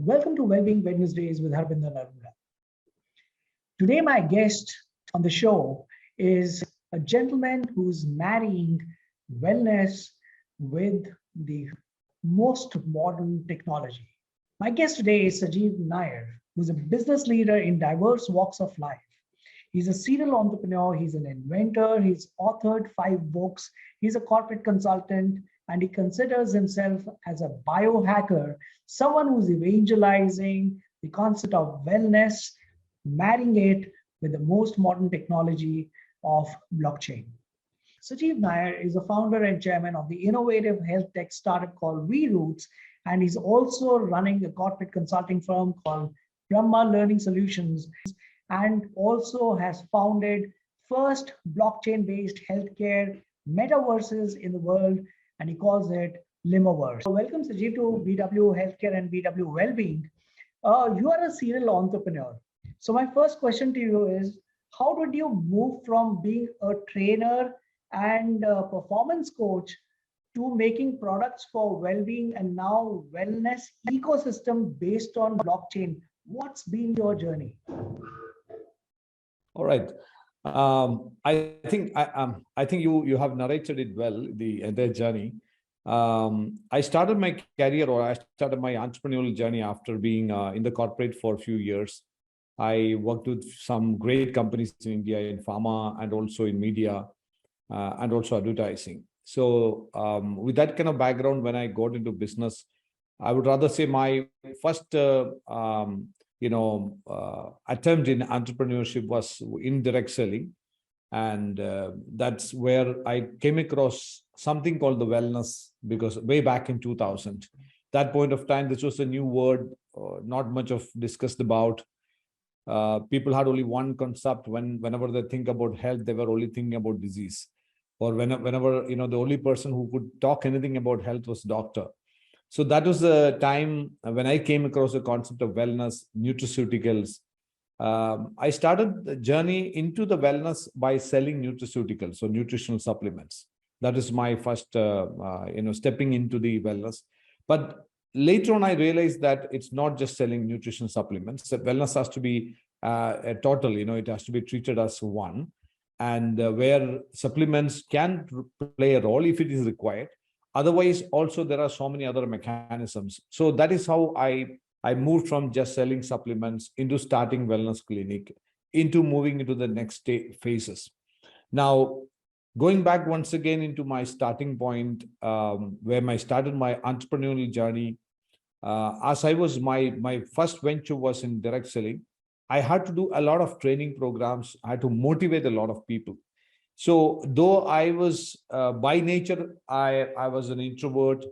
Welcome to Wellbeing Wednesdays with Harbinder Narula. Today, my guest on the show is a gentleman who's marrying wellness with the most modern technology. My guest today is Sajeev Nair, who's a business leader in diverse walks of life. He's a serial entrepreneur, he's an inventor, he's authored 5 books, he's a corporate consultant, and he considers himself as a biohacker, someone who's evangelizing the concept of wellness, marrying it with the most modern technology of blockchain. Sajeev Nair is a founder and chairman of the innovative health tech startup called VRoots, and he's also running a corporate consulting firm called Brahma Learning Solutions, and also has founded first blockchain-based healthcare metaverses in the world, and he calls it Limoverse. So welcome, Sajid, to BW Healthcare and BW Wellbeing. You are a serial entrepreneur. So my first question to you is, how did you move from being a trainer and a performance coach to making products for well-being and now wellness ecosystem based on blockchain? What's been your journey? All right. I think you have narrated it well, the entire journey. I started my career, or I started my entrepreneurial journey after being in the corporate for a few years. I worked with some great companies in India, in pharma, and also in media, and also advertising. So with that kind of background, when I got into business, I would rather say my first attempt in entrepreneurship was in direct selling. And that's where I came across something called the wellness, because way back in 2000, that point of time, this was a new word, not much of discussed about. People had only one concept. Whenever they think about health, they were only thinking about disease. Or whenever the only person who could talk anything about health was doctor. So that was the time when I came across the concept of wellness, nutraceuticals. I started the journey into the wellness by selling nutraceuticals, so nutritional supplements. That is my first, stepping into the wellness. But later on, I realized that it's not just selling nutrition supplements. That wellness has to be a total, it has to be treated as one. And where supplements can play a role if it is required. Otherwise, also, there are so many other mechanisms. So that is how I moved from just selling supplements into starting wellness clinic, into moving into the next phases. Now, going back once again into my starting point, where I started my entrepreneurial journey, as I was, my first venture was in direct selling. I had to do a lot of training programs. I had to motivate a lot of people. So though I was, by nature, I was an introvert,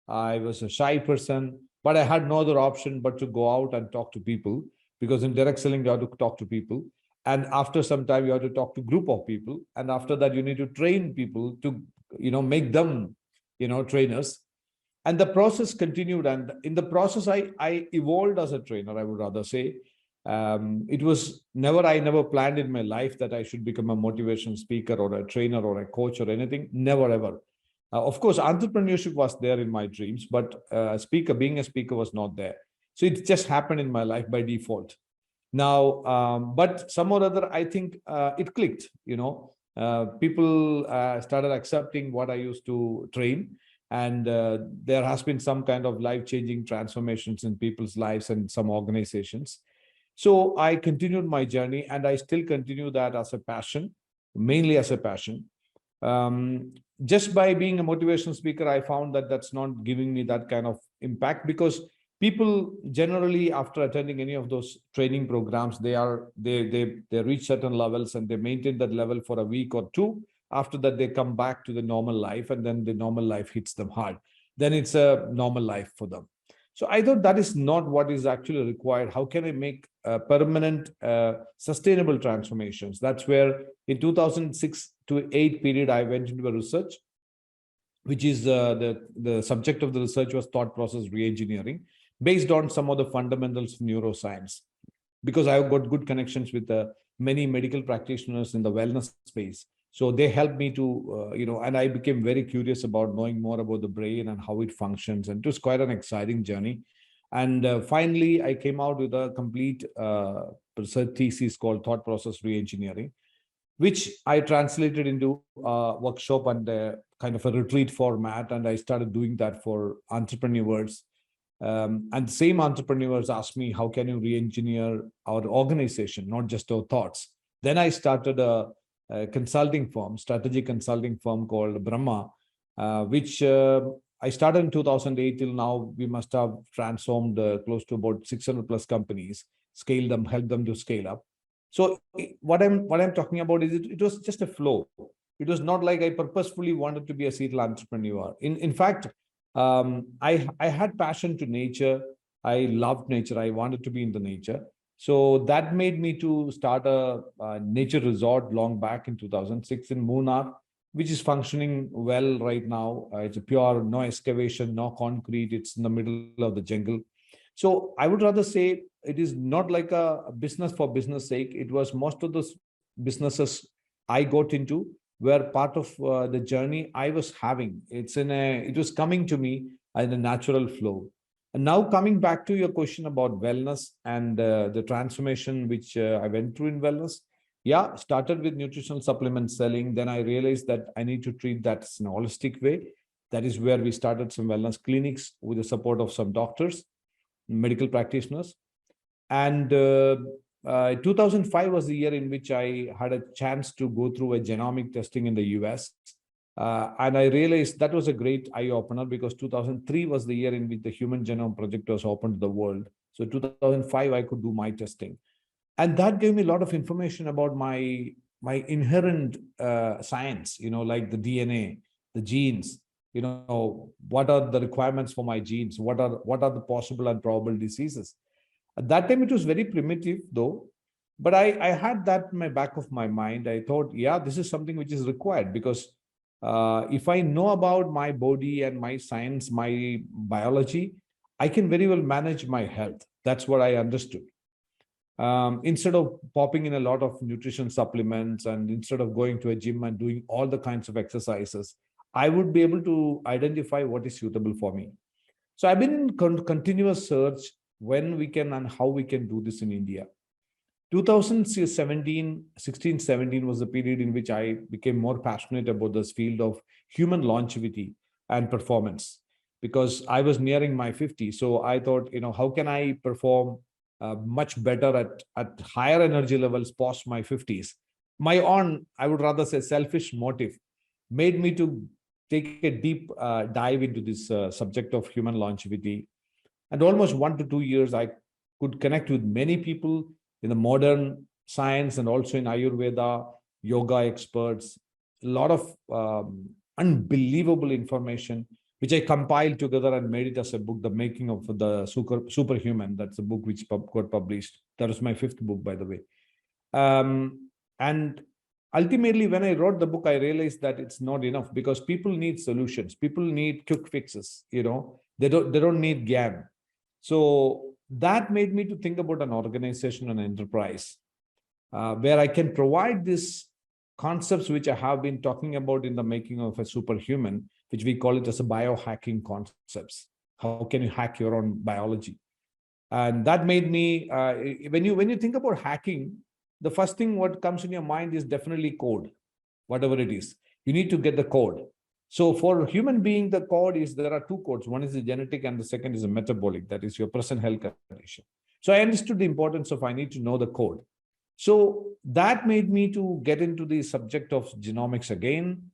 I was a shy person, but I had no other option but to go out and talk to people, because in direct selling, you have to talk to people. And after some time, you have to talk to a group of people. And after that, you need to train people to, make them, trainers. And the process continued. And in the process, I evolved as a trainer, I would rather say. It was I never planned in my life that I should become a motivation speaker or a trainer or a coach or anything. Never, ever. Of course, entrepreneurship was there in my dreams, but being a speaker was not there. So it just happened in my life by default. Now, but some or other, I think it clicked, people started accepting what I used to train. And there has been some kind of life-changing transformations in people's lives and some organizations. So I continued my journey, and I still continue that as a passion, mainly as a passion. Just by being a motivational speaker, I found that that's not giving me that kind of impact, because people generally, after attending any of those training programs, they reach certain levels and they maintain that level for a week or two. After that, they come back to the normal life, and then the normal life hits them hard. Then it's a normal life for them. So I thought that is not what is actually required. How can I make permanent, sustainable transformations? That's where in 2006 to 8 period, I went into a research, which is the subject of the research was thought process reengineering, based on some of the fundamentals of neuroscience. Because I've got good connections with many medical practitioners in the wellness space. So they helped me to, and I became very curious about knowing more about the brain and how it functions. And it was quite an exciting journey. And finally, I came out with a complete research thesis called Thought Process Reengineering, which I translated into a workshop and kind of a retreat format. And I started doing that for entrepreneurs. And the same entrepreneurs asked me, how can you re-engineer our organization, not just our thoughts? Then I started a consulting firm, strategy consulting firm called Brahma, which I started in 2008 till now. We must have transformed close to about 600 plus companies, scaled them, helped them to scale up. So what I'm talking about is it was just a flow. It was not like I purposefully wanted to be a serial entrepreneur. In fact, I had passion to nature. I loved nature. I wanted to be in the nature. So that made me to start a nature resort long back in 2006 in Munnar, which is functioning well right now. It's a pure, no excavation, no concrete. It's in the middle of the jungle. So I would rather say it is not like a business for business sake. It was most of those businesses I got into were part of the journey I was having. It was coming to me in a natural flow. And now coming back to your question about wellness and the transformation which I went through in wellness. Yeah, started with nutritional supplement selling. Then I realized that I need to treat that in a holistic way. That is where we started some wellness clinics with the support of some doctors, medical practitioners. And 2005 was the year in which I had a chance to go through a genomic testing in the US. And I realized that was a great eye-opener because 2003 was the year in which the Human Genome Project was open to the world. So 2005, I could do my testing. And that gave me a lot of information about my inherent science, like the DNA, the genes, what are the requirements for my genes? What are the possible and probable diseases? At that time, it was very primitive, though. But I had that in my back of my mind. I thought, yeah, this is something which is required because if I know about my body and my science, my biology, I can very well manage my health. That's what I understood. Instead of popping in a lot of nutrition supplements and instead of going to a gym and doing all the kinds of exercises, I would be able to identify what is suitable for me. So I've been in continuous search when we can and how we can do this in India. 2017, 16, 17 was the period in which I became more passionate about this field of human longevity and performance because I was nearing my 50. So I thought, how can I perform much better at higher energy levels post my 50s? My own, I would rather say, selfish motive made me to take a deep dive into this subject of human longevity. And almost 1 to 2 years, I could connect with many people in the modern science and also in Ayurveda, yoga experts, a lot of unbelievable information, which I compiled together and made it as a book, The Making of the Superhuman. That's the book which got published. That was my 5th book, by the way. And ultimately, when I wrote the book, I realized that it's not enough because people need solutions. People need quick fixes. They don't need GAN. So that made me to think about an organization, an enterprise, where I can provide these concepts which I have been talking about in the making of a superhuman, which we call it as a biohacking concepts. How can you hack your own biology? And that made me, when you think about hacking, the first thing what comes in your mind is definitely code, whatever it is. You need to get the code. So for human being, the code is, there are 2 codes. One is the genetic and the second is a metabolic, that is your present health condition. So I understood the importance of I need to know the code. So that made me to get into the subject of genomics again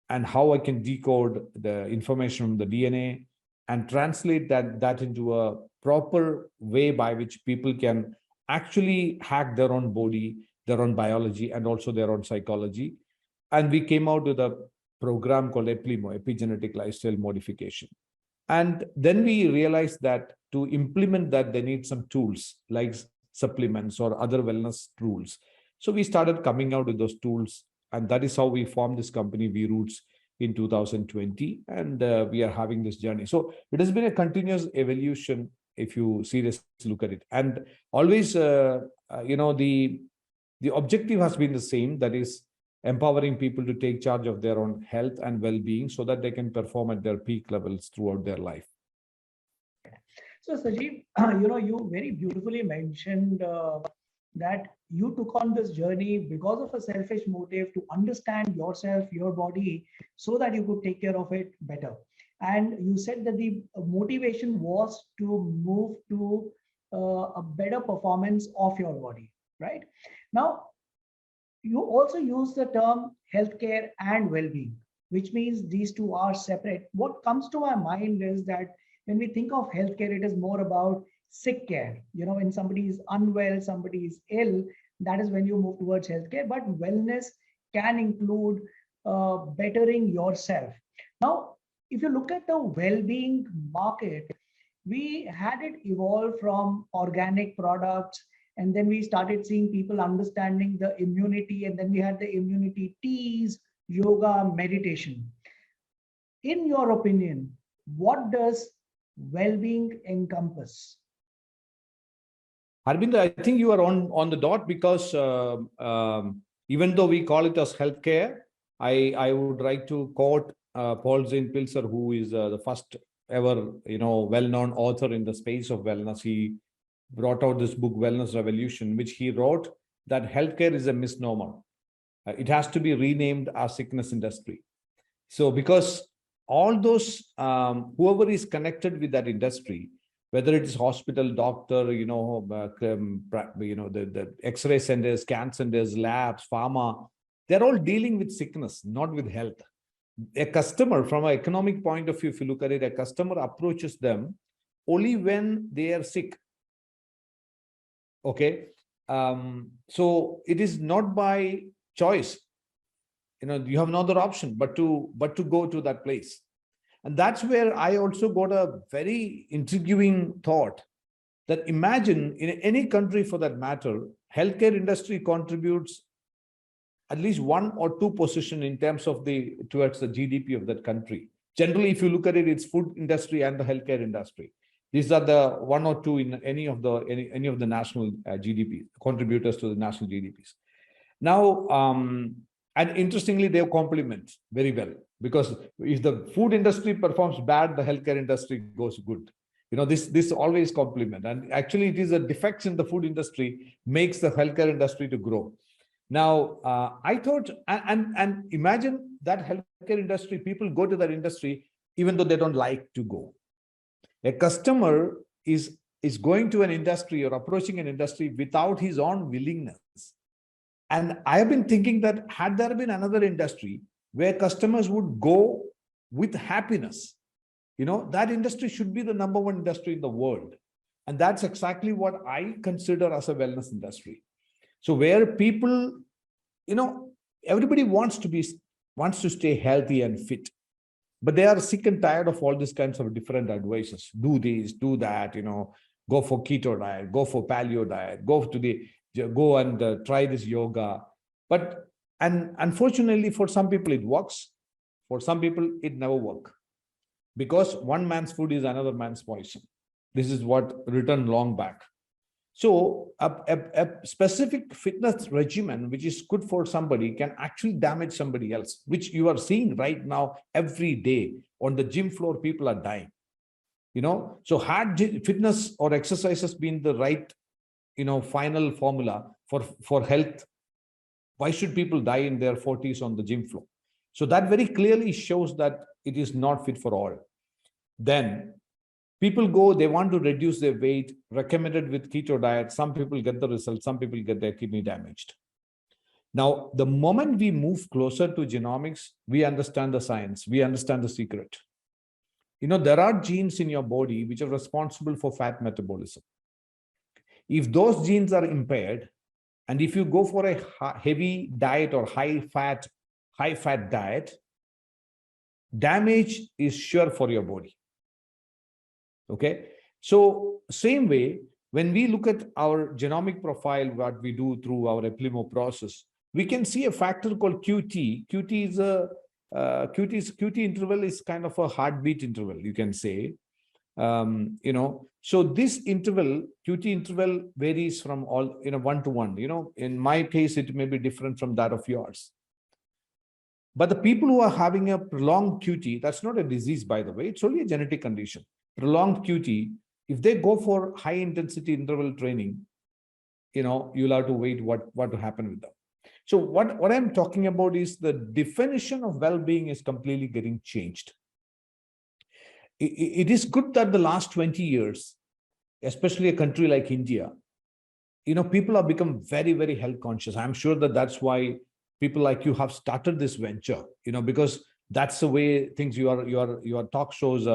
and how I can decode the information from the DNA and translate that into a proper way by which people can actually hack their own body, their own biology, and also their own psychology. And we came out with a program called Limo, epigenetic lifestyle modification. And then we realized that to implement that, they need some tools like supplements or other wellness tools. So we started coming out with those tools. And that is how we formed this company, VRoots, in 2020. And we are having this journey. So it has been a continuous evolution if you seriously look at it. And always, the objective has been the same. That is, empowering people to take charge of their own health and well-being so that they can perform at their peak levels throughout their life. So, Sajeev, you very beautifully mentioned that you took on this journey because of a selfish motive to understand yourself, your body, so that you could take care of it better. And you said that the motivation was to move to a better performance of your body, right? Now, you also use the term healthcare and well-being, which means these two are separate. What comes to my mind is that when we think of healthcare, it is more about sick care. When somebody is unwell, somebody is ill, that is when you move towards healthcare. But wellness can include bettering yourself. Now, if you look at the well-being market, we had it evolve from organic products, and then we started seeing people understanding the immunity, and then we had the immunity teas, yoga, meditation. In your opinion, what does well-being encompass? Harbinder, I think you are on the dot because even though we call it as healthcare, I would like to quote Paul Zane Pilzer, who is the first ever well-known author in the space of wellness. He brought out this book, Wellness Revolution, which he wrote that healthcare is a misnomer. It has to be renamed as sickness industry. So because all those, whoever is connected with that industry, whether it is hospital, doctor, the X-ray centers, scan centers, labs, pharma, they're all dealing with sickness, not with health. A customer, from an economic point of view, if you look at it, a customer approaches them only when they are sick. Okay. So it is not by choice. You have no other option but to go to that place. And that's where I also got a very intriguing thought that imagine in any country for that matter, healthcare industry contributes at least 1 or 2 position in terms of towards the GDP of that country. Generally, if you look at it, it's food industry and the healthcare industry. These are the 1 or 2 in any of the national GDP contributors to the national GDPs. Now, and interestingly, they complement very well, because if the food industry performs bad, the healthcare industry goes good. This always complement. And actually, it is a defects in the food industry makes the healthcare industry to grow. Now, I thought, and imagine that healthcare industry, people go to that industry even though they don't like to go. A customer is going to an industry or approaching an industry without his own willingness. And I have been thinking that had there been another industry where customers would go with happiness, that industry should be the #1 industry in the world. And that's exactly what I consider as a wellness industry. So where people, everybody wants to stay healthy and fit, but they are sick and tired of all these kinds of different advices. Do this, do that, go for keto diet, go for paleo diet, go and try this yoga. And unfortunately, for some people it works. For some people it never works, because one man's food is another man's poison. This is what written long back. So a specific fitness regimen which is good for somebody can actually damage somebody else, which you are seeing right now every day on the gym floor. People are dying. So had fitness or exercises been the right final formula for health, why should people die in their 40s on the gym floor? So that very clearly shows that it is not fit for all. Then people go, they want to reduce their weight, recommended with keto diet. Some people get the result, some people get their kidney damaged. Now, the moment we move closer to genomics, we understand the science, we understand the secret. There are genes in your body which are responsible for fat metabolism. If those genes are impaired, and if you go for a heavy diet or high fat diet, damage is sure for your body. Okay. So same way, when we look at our genomic profile, what we do through our Ep-11 process, we can see a factor called QT. QT interval is kind of a heartbeat interval, you can say. So this interval, QT interval, varies from 1 to 1. In my case, it may be different from that of yours. But the people who are having a prolonged QT, that's not a disease, by the way, it's only a genetic condition. Prolonged QT, If they go for high intensity interval training, you'll have to wait what will happen with them. So what I'm talking about is the definition of well-being is completely getting changed. It is good that the last 20 years, especially a country like India, people have become very, very health conscious. I'm sure that that's why people like you have started this venture, because that's the way things, your talk shows,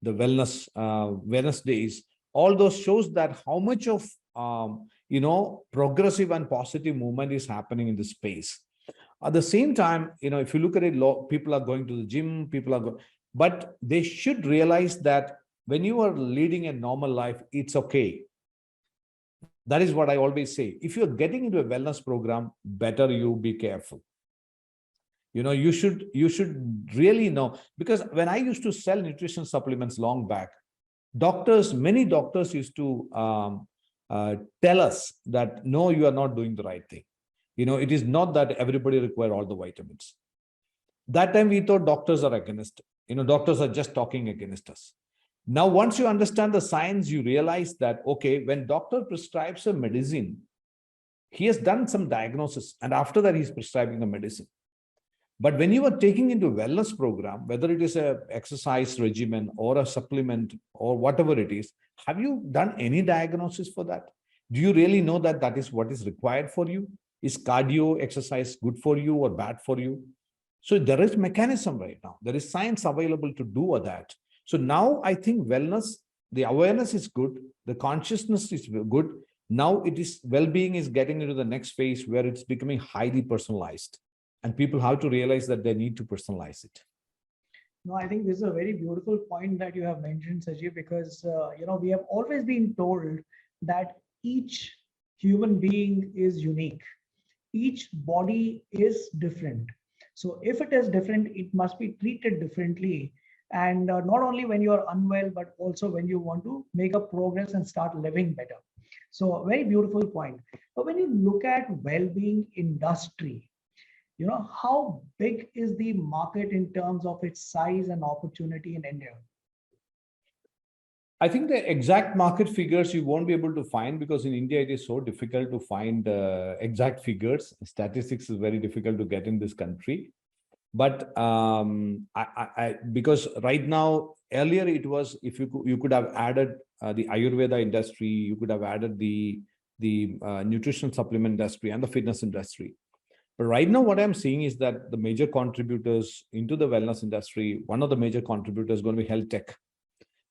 the wellness days, all those shows that how much of progressive and positive movement is happening in the space. At the same time, if you look at it, people are going to the gym, but they should realize that when you are leading a normal life, it's okay. That is what I always say. If you're getting into a wellness program, better you be careful. You should really know, because when I used to sell nutrition supplements long back, many doctors used to tell us that, no, you are not doing the right thing. It is not that everybody require all the vitamins. That time we thought doctors are against, doctors are just talking against us. Now, once you understand the science, you realize that, okay, when doctor prescribes a medicine, he has done some diagnosis, and after that he's prescribing the medicine. But when you are taking into a wellness program, whether it is a exercise regimen or a supplement or whatever it is, have you done any diagnosis for that? Do you really know that that is what is required for you? Is cardio exercise good for you or bad for you? So there is mechanism right now. There is science available to do that. So now I think wellness, the awareness is good. The consciousness is good. Now well-being is getting into the next phase where it's becoming highly personalized. And people have to realize that they need to personalize it. No, I think this is a very beautiful point that you have mentioned, Sajeev, because we have always been told that each human being is unique. Each body is different. So if it is different, it must be treated differently. And not only when you are unwell, but also when you want to make a progress and start living better. So a very beautiful point. But when you look at well-being industry, how big is the market in terms of its size and opportunity in India? I think the exact market figures you won't be able to find, because in India it is so difficult to find exact figures. Statistics is very difficult to get in this country. But because right now, earlier it was, if you could have added the Ayurveda industry, you could have added the nutrition supplement industry and the fitness industry. But right now, what I'm seeing is that the major contributors into the wellness industry, one of the major contributors is going to be health tech.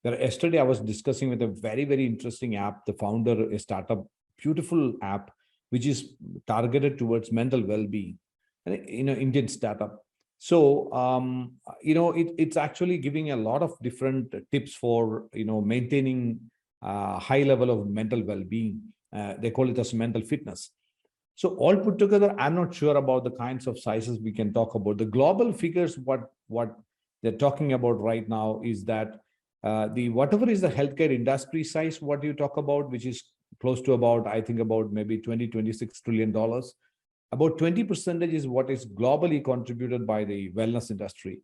Yesterday, I was discussing with a very, very interesting app. The founder, a startup, beautiful app, which is targeted towards mental well-being, Indian startup. So, it's actually giving a lot of different tips for, maintaining high level of mental well-being. They call it as mental fitness. So all put together, I'm not sure about the kinds of sizes we can talk about. The global figures, what they're talking about right now is that whatever is the healthcare industry size, what you talk about, which is close to about, I think about maybe $26 trillion. About 20% is what is globally contributed by the wellness industry.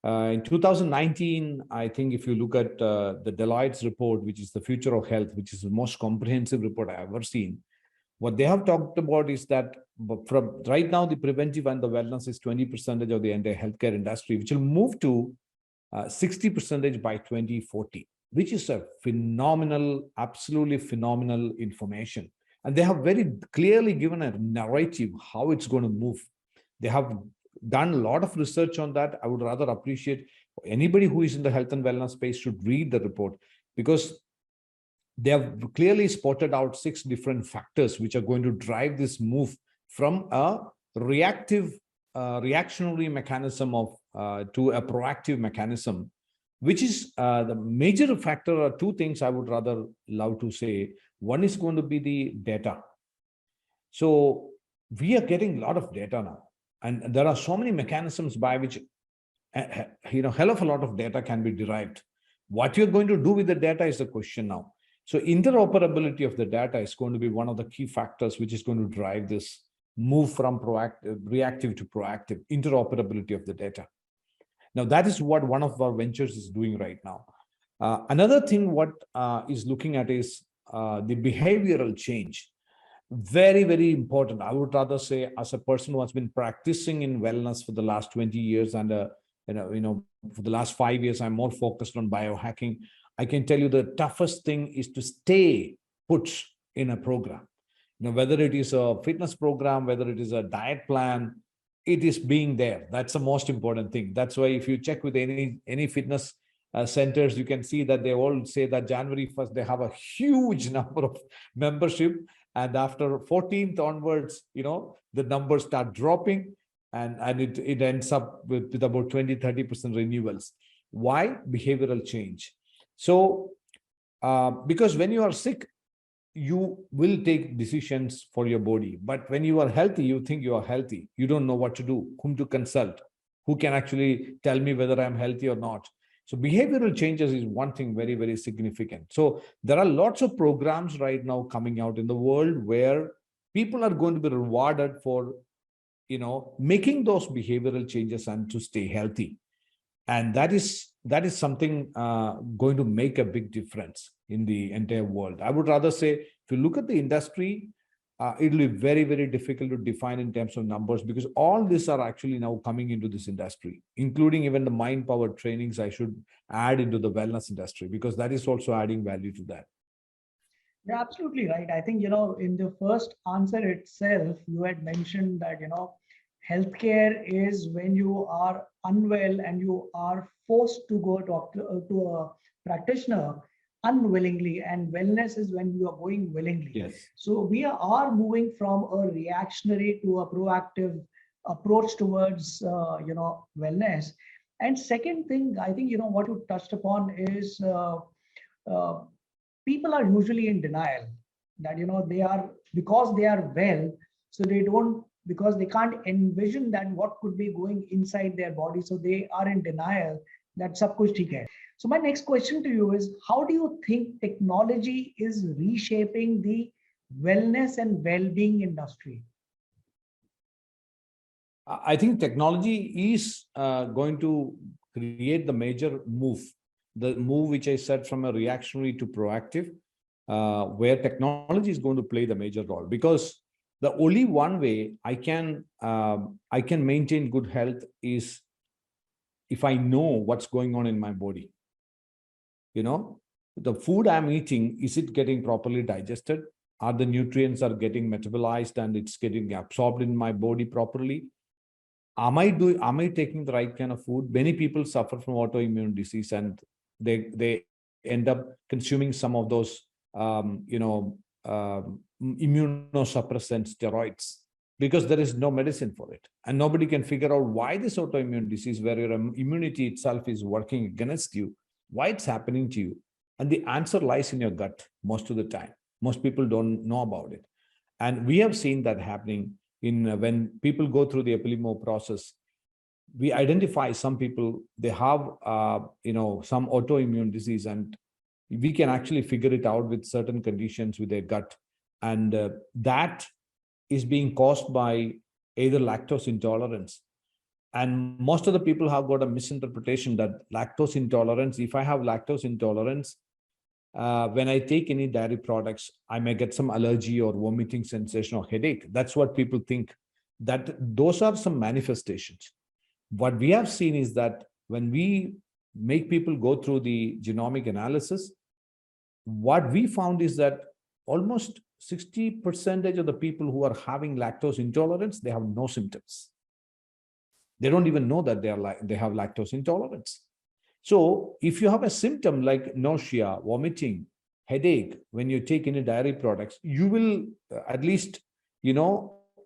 In 2019, I think if you look at the Deloitte's report, which is the future of health, which is the most comprehensive report I've ever seen, what they have talked about is that from right now, the preventive and the wellness is 20% of the entire healthcare industry, which will move to 60% by 2040, which is a phenomenal, absolutely phenomenal information. And they have very clearly given a narrative how it's going to move. They have done a lot of research on that. I would rather appreciate anybody who is in the health and wellness space should read the report, because they have clearly spotted out 6 different factors which are going to drive this move from a reactionary mechanism to a proactive mechanism, which is the major factor. Are 2 things I would rather love to say. One is going to be the data. So we are getting a lot of data now, and there are so many mechanisms by which hell of a lot of data can be derived. What you're going to do with the data is the question now. So interoperability of the data is going to be one of the key factors which is going to drive this move from reactive to proactive, interoperability of the data. Now, that is what one of our ventures is doing right now. Another thing what is looking at is the behavioral change. Very, very important. I would rather say, as a person who has been practicing in wellness for the last 20 years and for the last 5 years, I'm more focused on biohacking. I can tell you the toughest thing is to stay put in a program. Whether it is a fitness program, whether it is a diet plan, it is being there. That's the most important thing. That's why if you check with any fitness centers, you can see that they all say that January 1st, they have a huge number of membership. And after 14th onwards, the numbers start dropping and it ends up with about 20-30% renewals. Why? Behavioral change. So because when you are sick, you will take decisions for your body. But when you are healthy, you think you are healthy. You don't know what to do, whom to consult, who can actually tell me whether I'm healthy or not. So behavioral changes is one thing very, very significant. So there are lots of programs right now coming out in the world where people are going to be rewarded for, making those behavioral changes and to stay healthy. And that is something going to make a big difference in the entire world. I would rather say, if you look at the industry, it will be very, very difficult to define in terms of numbers, because all these are actually now coming into this industry, including even the mind power trainings I should add into the wellness industry, because that is also adding value to that. You're absolutely right. I think, in the first answer itself, you had mentioned that, healthcare is when you are unwell and you are forced to go to a practitioner unwillingly, and wellness is when you are going willingly. Yes. So we are moving from a reactionary to a proactive approach towards, wellness. And second thing, I think, what you touched upon is uh, people are usually in denial that they are, because they are well, so they don't, because they can't envision that what could be going inside their body, so they are in denial that sab kuch theek hai. So my next question to you is, how do you think technology is reshaping the wellness and well-being industry? I think technology is going to create the major move, the move which I said from a reactionary to proactive, where technology is going to play the major role. Because the only one way I can maintain good health is if I know what's going on in my body. The food I'm eating, is it getting properly digested? Are the nutrients are getting metabolized and it's getting absorbed in my body properly? Am I taking the right kind of food? Many people suffer from autoimmune disease and they end up consuming some of those immunosuppressant steroids, because there is no medicine for it. And nobody can figure out why this autoimmune disease, where your immunity itself is working against you, why it's happening to you. And the answer lies in your gut most of the time. Most people don't know about it. And we have seen that happening when people go through the Limo process. We identify some people, they have some autoimmune disease, and we can actually figure it out with certain conditions with their gut. And that is being caused by either lactose intolerance. And most of the people have got a misinterpretation that lactose intolerance, if I have lactose intolerance, when I take any dairy products, I may get some allergy or vomiting sensation or headache. That's what people think. That those are some manifestations. What we have seen is that when we make people go through the genomic analysis, what we found is that almost 60% of the people who are having lactose intolerance, they have no symptoms. They don't even know that they have lactose intolerance. So if you have a symptom like nausea, vomiting, headache, when you take any dairy products, you will at least,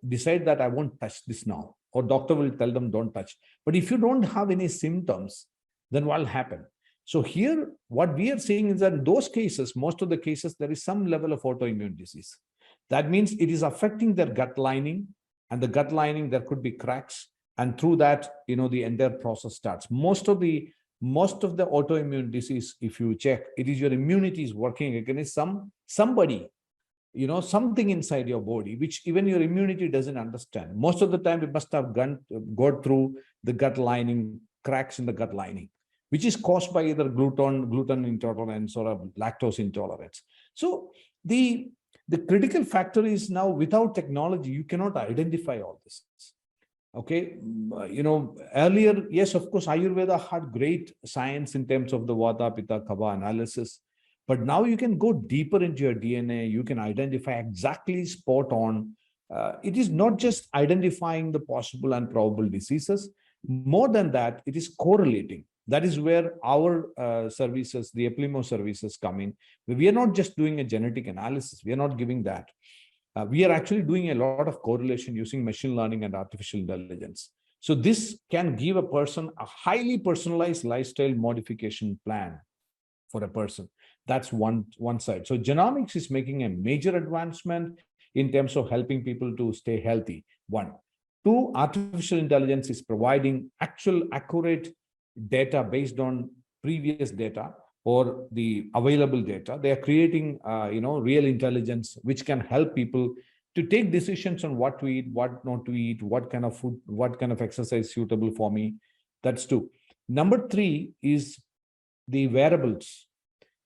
decide that I won't touch this now, or doctor will tell them don't touch. But if you don't have any symptoms, then what will happen? So here, what we are seeing is that in those cases, most of the cases, there is some level of autoimmune disease. That means it is affecting their gut lining, and the gut lining, there could be cracks. And through that, the entire process starts. Most of the autoimmune disease, if you check, it is your immunity is working against somebody, something inside your body, which even your immunity doesn't understand. Most of the time, it must have gone through the gut lining, cracks in the gut lining, which is caused by either gluten intolerance or a lactose intolerance. So the critical factor is now, without technology, you cannot identify all this. Okay, earlier, yes, of course, Ayurveda had great science in terms of the Vata, Pitta, Kapha analysis. But now you can go deeper into your DNA. You can identify exactly spot on. It is not just identifying the possible and probable diseases. More than that, it is correlating. That is where our services, the Ep-11 services, come in. We are not just doing a genetic analysis. We are not giving that. We are actually doing a lot of correlation using machine learning and artificial intelligence. So this can give a person a highly personalized lifestyle modification plan for a person. That's one side. So genomics is making a major advancement in terms of helping people to stay healthy. One. Two, artificial intelligence is providing actual accurate data based on previous data or the available data. They are creating, real intelligence, which can help people to take decisions on what to eat, what not to eat, what kind of food, what kind of exercise suitable for me. That's two. Number three is the wearables.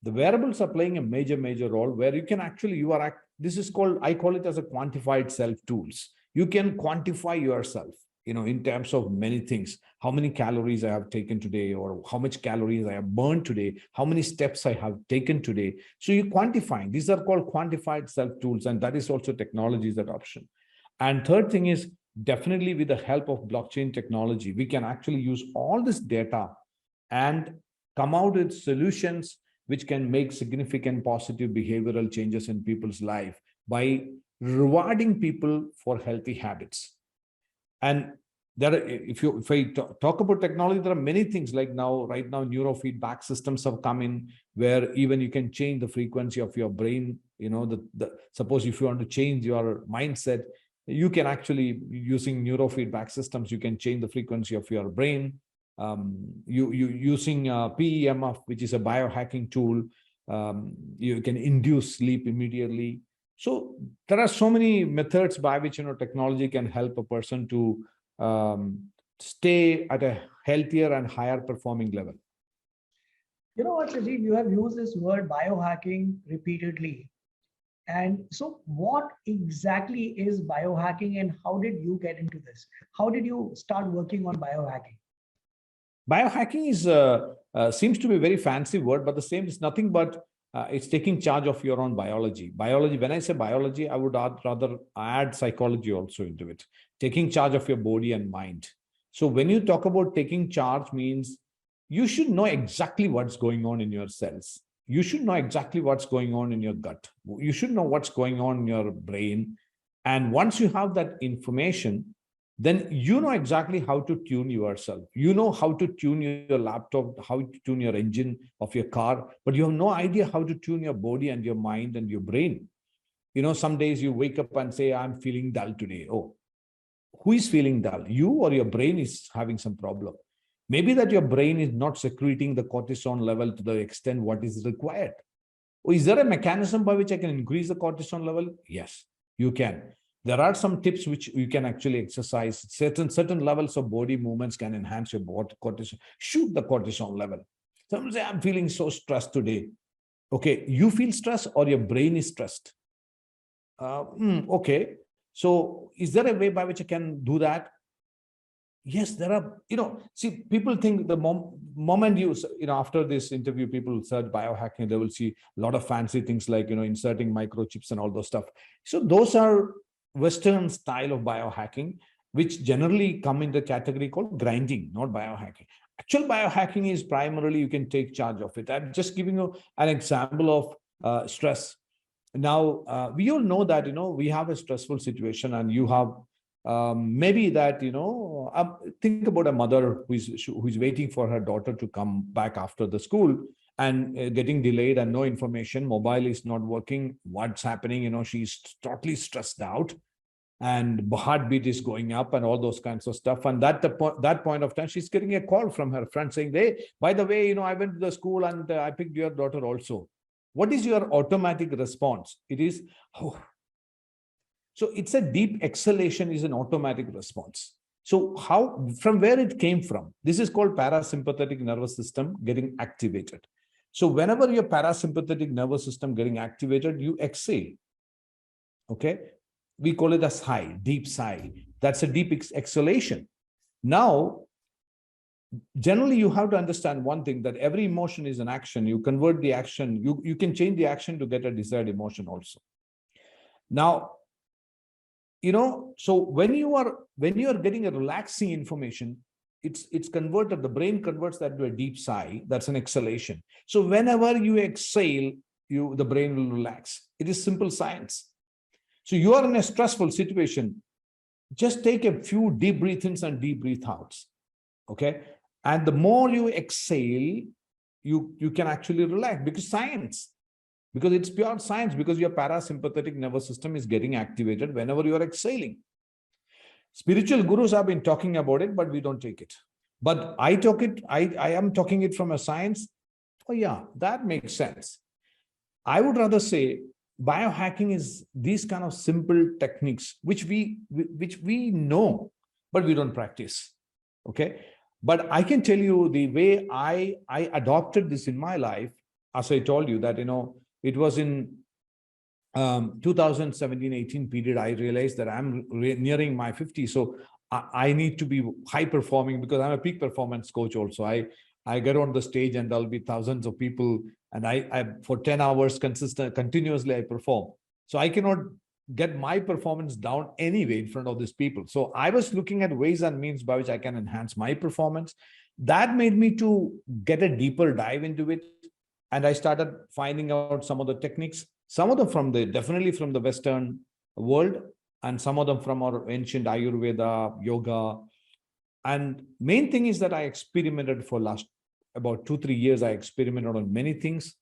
The wearables are playing a major role where you can actually, this is called, I call it as a quantified self tools. You can quantify yourself, in terms of many things, how many calories I have taken today, or how much calories I have burned today, how many steps I have taken today. So you're quantifying. These are called quantified self tools, and that is also technology's adoption. And third thing is, definitely with the help of blockchain technology, we can actually use all this data and come out with solutions which can make significant positive behavioral changes in people's life by rewarding people for healthy habits. And if I talk about technology, there are many things like right now, neurofeedback systems have come in where even you can change the frequency of your brain. Suppose if you want to change your mindset, you can actually, using neurofeedback systems, you can change the frequency of your brain. Using PEMF, which is a biohacking tool, you can induce sleep immediately. So there are so many methods by which technology can help a person to stay at a healthier and higher performing level. You know what, Sajid, you have used this word biohacking repeatedly. And so what exactly is biohacking, and how did you get into this? How did you start working on biohacking? Biohacking is seems to be a very fancy word, but the same is nothing but it's taking charge of your own biology. Biology, when I say biology, I would rather add psychology also into it. Taking charge of your body and mind. So when you talk about taking charge, means you should know exactly what's going on in your cells. You should know exactly what's going on in your gut. You should know what's going on in your brain. And once you have that information, then you know exactly how to tune yourself. You know how to tune your laptop, how to tune your engine of your car, but you have no idea how to tune your body and your mind and your brain. Some days you wake up and say, I'm feeling dull today. Oh, who is feeling dull? You or your brain is having some problem? Maybe that your brain is not secreting the cortisol level to the extent what is required. Or is there a mechanism by which I can increase the cortisol level? Yes, you can. There are some tips which you can actually exercise. Certain levels of body movements can enhance your cortisol, shoot the cortisol level. Some say, I'm feeling so stressed today. Okay, you feel stressed or your brain is stressed? Okay, so is there a way by which I can do that? Yes, there are, see, people think the moment you, after this interview, people search biohacking, they will see a lot of fancy things like, inserting microchips and all those stuff. So those are Western style of biohacking, which generally come in the category called grinding, not biohacking. Actual biohacking is primarily you can take charge of it. I'm just giving you an example of stress. Now, we all know that, we have a stressful situation, and you have maybe that, think about a mother who's waiting for her daughter to come back after the school and getting delayed and no information. Mobile is not working. What's happening? She's totally stressed out, and heartbeat is going up and all those kinds of stuff. And that point of time, she's getting a call from her friend saying, hey, by the way, I went to the school and I picked your daughter also. What is your automatic response? It is, oh. So it's a deep exhalation is an automatic response. So from where it came from? This is called parasympathetic nervous system getting activated. So whenever your parasympathetic nervous system getting activated, you exhale. Okay. We call it a sigh, deep sigh. That's a deep exhalation. Now, generally, you have to understand one thing, that every emotion is an action. You convert the action, you can change the action to get a desired emotion also. Now, so when you are getting a relaxing information, it's converted, the brain converts that to a deep sigh. That's an exhalation. So whenever you exhale, the brain will relax. It is simple science. So you are in a stressful situation, just take a few deep breath-ins and deep breath-outs. Okay. And the more you exhale, you can actually relax, because it's pure science, because your parasympathetic nervous system is getting activated whenever you are exhaling. Spiritual gurus have been talking about it, but we don't take it. But I am talking it from a science. Oh yeah, that makes sense. I would rather say biohacking is these kind of simple techniques, which we know, but we don't practice. Okay. But I can tell you the way I adopted this in my life. As I told you that, it was in 2017-18 period, I realized that I'm nearing my 50. So I need to be high performing, because I'm a peak performance coach also. I get on the stage and there'll be thousands of people, and I for 10 hours continuously I perform. So I cannot get my performance down anyway in front of these people. So I was looking at ways and means by which I can enhance my performance. That made me to get a deeper dive into it. And I started finding out some of the techniques, some of them definitely from the Western world, and some of them from our ancient Ayurveda, yoga. And main thing is that I experimented for last about 2-3 years. I experimented on many things,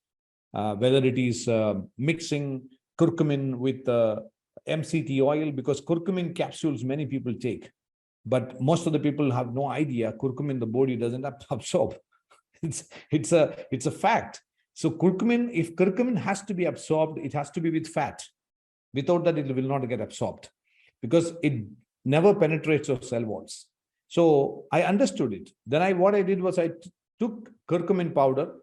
whether it is mixing curcumin with MCT oil, because curcumin capsules many people take, but most of the people have no idea curcumin the body doesn't absorb. It's a fact. So if curcumin has to be absorbed, it has to be with fat. Without that, it will not get absorbed, because it never penetrates your cell walls. So I understood it. Then what I did was I took curcumin powder.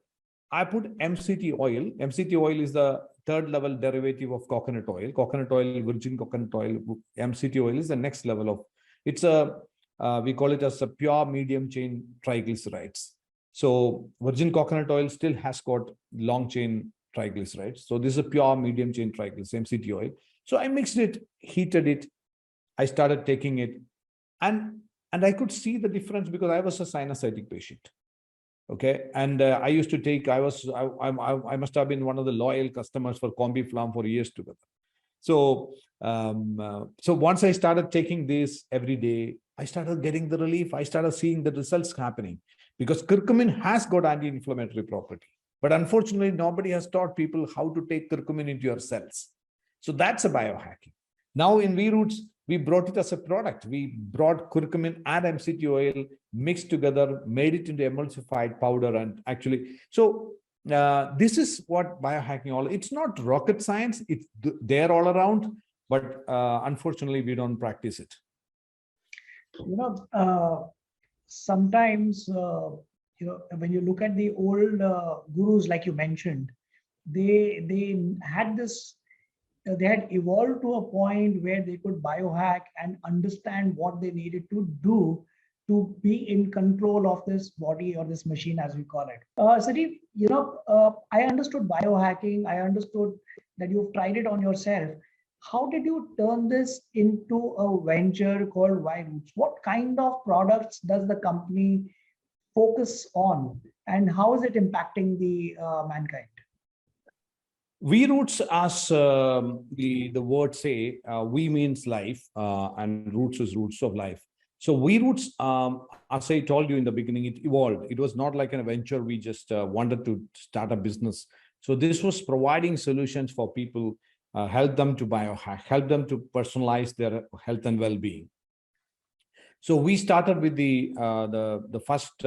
I put MCT oil. MCT oil is the third level derivative of coconut oil. Coconut oil, virgin coconut oil. MCT oil is the next level of. It's we call it as a pure medium chain triglycerides. So virgin coconut oil still has got long chain triglycerides. So this is a pure medium chain triglycerides, MCT oil. So I mixed it, heated it. I started taking it, and I could see the difference, because I was a sinusitis patient. Okay. And I used to take, I must have been one of the loyal customers for Combi Flam for years together. So, so once I started taking this every day, I started getting the relief. I started seeing the results happening, because curcumin has got anti-inflammatory property. But unfortunately, nobody has taught people how to take curcumin into your cells. So that's a biohacking. Now in VRoots, we brought it as a product. We brought curcumin and MCT oil mixed together, made it into emulsified powder, and actually, so this is what biohacking all. It's not rocket science. It's there all around, but unfortunately, we don't practice it. Sometimes when you look at the old gurus, like you mentioned, they had this. They had evolved to a point where they could biohack and understand what they needed to do to be in control of this body, or this machine, as we call it. Sajeev, I understood biohacking. I understood that you've tried it on yourself. How did you turn this into a venture called VRoots? What kind of products does the company focus on, and how is it impacting the mankind? VRoots, as the word say, we means life, and roots is roots of life. So VRoots, as I told you in the beginning, it evolved. It was not like an venture. We just wanted to start a business. So this was providing solutions for people, help them to biohack, help them to personalize their health and well-being. So we started with the first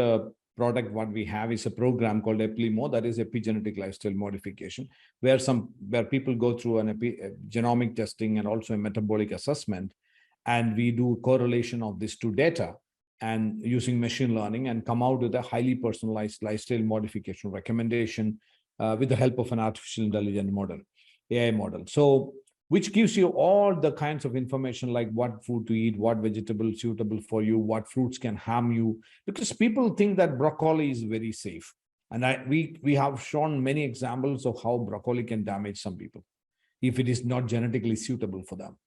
product. What we have is a program called Limo, that is epigenetic lifestyle modification, where people go through an genomic testing and also a metabolic assessment. and we do correlation of these two data and using machine learning and come out with a highly personalized lifestyle modification recommendation with the help of an artificial intelligence model, AI model. So which gives you all the kinds of information like what food to eat, what vegetables suitable for you, what fruits can harm you, because people think that broccoli is very safe. And we have shown many examples of how broccoli can damage some people if it is not genetically suitable for them.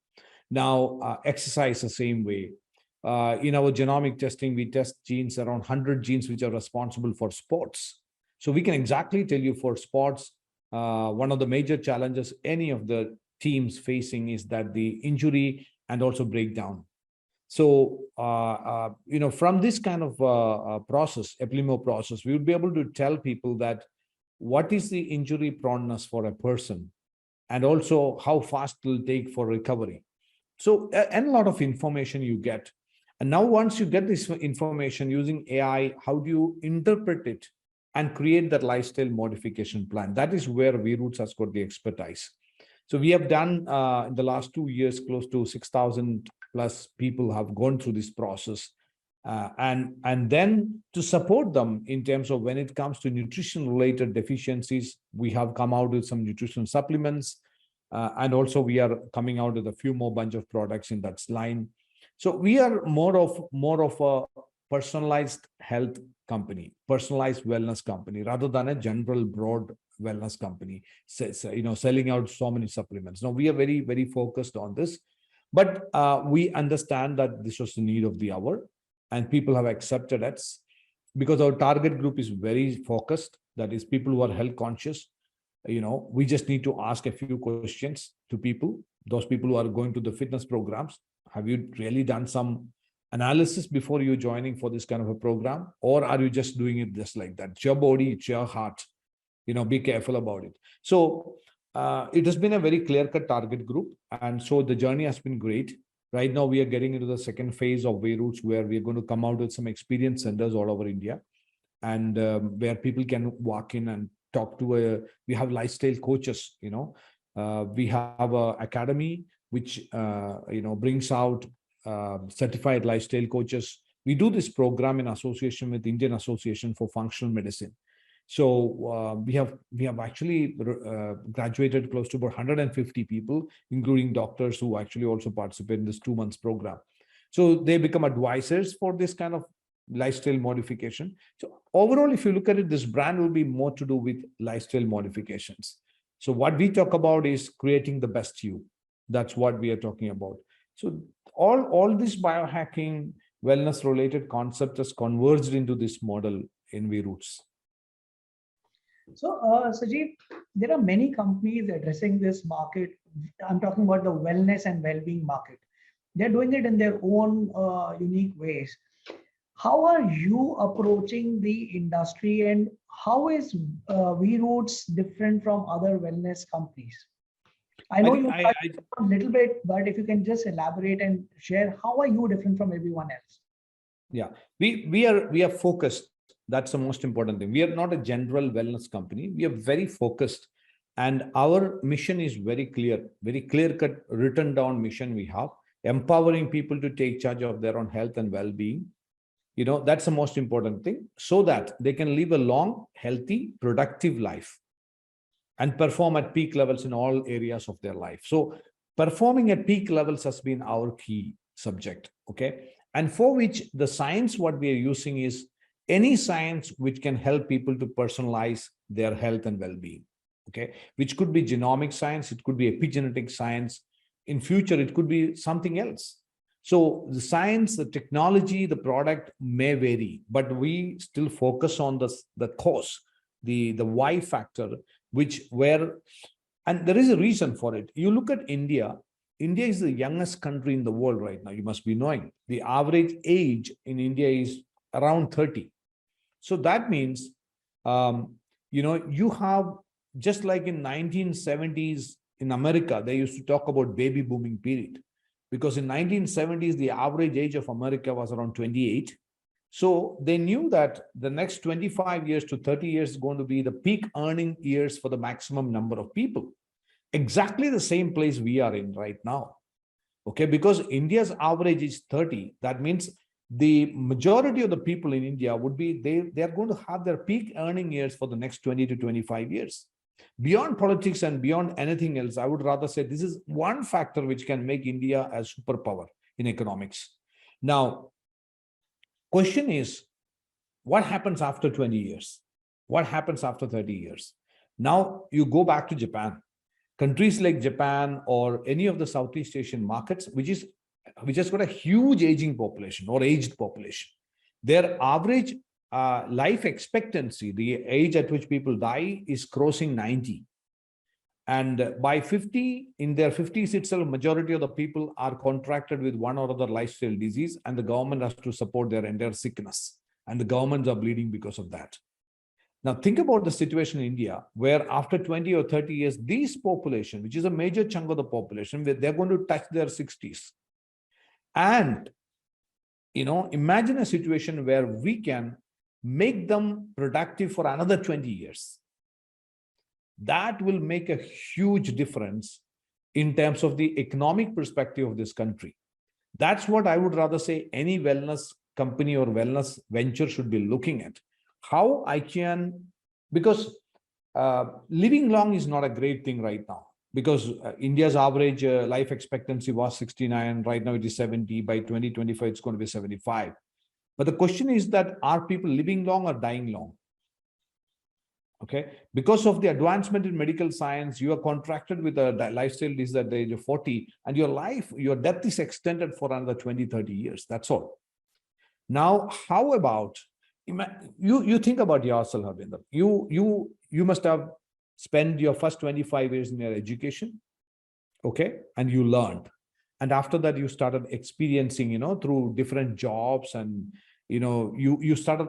Now, exercise the same way. In our genomic testing, we test genes, around 100 genes, which are responsible for sports. So we can exactly tell you for sports, one of the major challenges any of the teams facing is that the injury and also breakdown. So, from this kind of process, Ep-11 process, we would be able to tell people that what is the injury proneness for a person and also how fast it will take for recovery. So, and a lot of information you get. And now once you get this information using AI, how do you interpret it and create that lifestyle modification plan? That is where VRoots has got the expertise. So we have done in the last 2 years, close to 6,000 plus people have gone through this process. And then to support them in terms of when it comes to nutrition related deficiencies, we have come out with some nutrition supplements. And also we are coming out with a few more bunch of products in that line. So we are more of a personalized health company, personalized wellness company, rather than a general broad wellness company, selling out so many supplements. Now we are very, very focused on this, but we understand that this was the need of the hour, and people have accepted it because our target group is very focused. That is people who are health conscious. We just need to ask a few questions to people, those people who are going to the fitness programs. Have you really done some analysis before you joining for this kind of a program? Or are you just doing it just like that? It's your body, it's your heart. Be careful about it. So it has been a very clear-cut target group. And so the journey has been great. Right now, we are getting into the second phase of VRoots, where we're going to come out with some experience centers all over India, and where people can walk in and talk to we have lifestyle coaches. We have a academy which brings out certified lifestyle coaches. We do this program in association with Indian Association for Functional Medicine. So we have actually graduated close to about 150 people, including doctors who actually also participate in this 2 months program. So they become advisors for this kind of lifestyle modification. So overall, if you look at it, this brand will be more to do with lifestyle modifications. So what we talk about is creating the best you. That's what we are talking about. So all this biohacking, wellness related concept has converged into this model in VRoots. So, Sajeev, there are many companies addressing this market. I'm talking about the wellness and well-being market. They're doing it in their own unique ways. How are you approaching the industry, and how is VRoots different from other wellness companies? I know you touched a little bit, but if you can just elaborate and share, how are you different from everyone else? Yeah, we are focused. That's the most important thing. We are not a general wellness company. We are very focused, and our mission is very clear-cut, written down mission we have, empowering people to take charge of their own health and well-being. That's the most important thing, so that they can live a long, healthy, productive life and perform at peak levels in all areas of their life. So performing at peak levels has been our key subject, okay? And for which the science, what we are using is any science which can help people to personalize their health and well-being, okay? Which could be genomic science, it could be epigenetic science. In future, it could be something else. So the science, the technology, the product may vary, but we still focus on the cause, the why factor, and there is a reason for it. You look at India. India is the youngest country in the world right now. You must be knowing the average age in India is around 30. So that means, you have, just like in 1970s in America, they used to talk about baby booming period, because in 1970s, the average age of America was around 28. So they knew that the next 25 years to 30 years is going to be the peak earning years for the maximum number of people. Exactly the same place we are in right now. Okay, because India's average is 30. That means the majority of the people in India would be, they are going to have their peak earning years for the next 20 to 25 years. Beyond politics and beyond anything else, I would rather say this is one factor which can make India a superpower in economics. Now, question is, what happens after 20 years? What happens after 30 years? Now you go back to Japan. Countries like Japan or any of the Southeast Asian markets, which has got a huge aging population or aged population. Their average life expectancy, the age at which people die, is crossing 90. And by 50, in their 50s itself, majority of the people are contracted with one or other lifestyle disease, and the government has to support their entire sickness. And the governments are bleeding because of that. Now, think about the situation in India, where after 20 or 30 years, this population, which is a major chunk of the population, they're going to touch their 60s. And, imagine a situation where we can make them productive for another 20 years. That will make a huge difference in terms of the economic perspective of this country. That's what I would rather say any wellness company or wellness venture should be looking at. How I can, because living long is not a great thing right now, because India's average life expectancy was 69, right now it is 70, by 2025 it's going to be 75. But the question is that, are people living long or dying long? Okay, because of the advancement in medical science, you are contracted with a lifestyle disease at the age of 40, and your death is extended for another 20, 30 years. That's all. Now, how about, you think about yourself, Harbinder. You must have spent your first 25 years in your education, okay, and you learned. And after that, you started experiencing, through different jobs, and, you started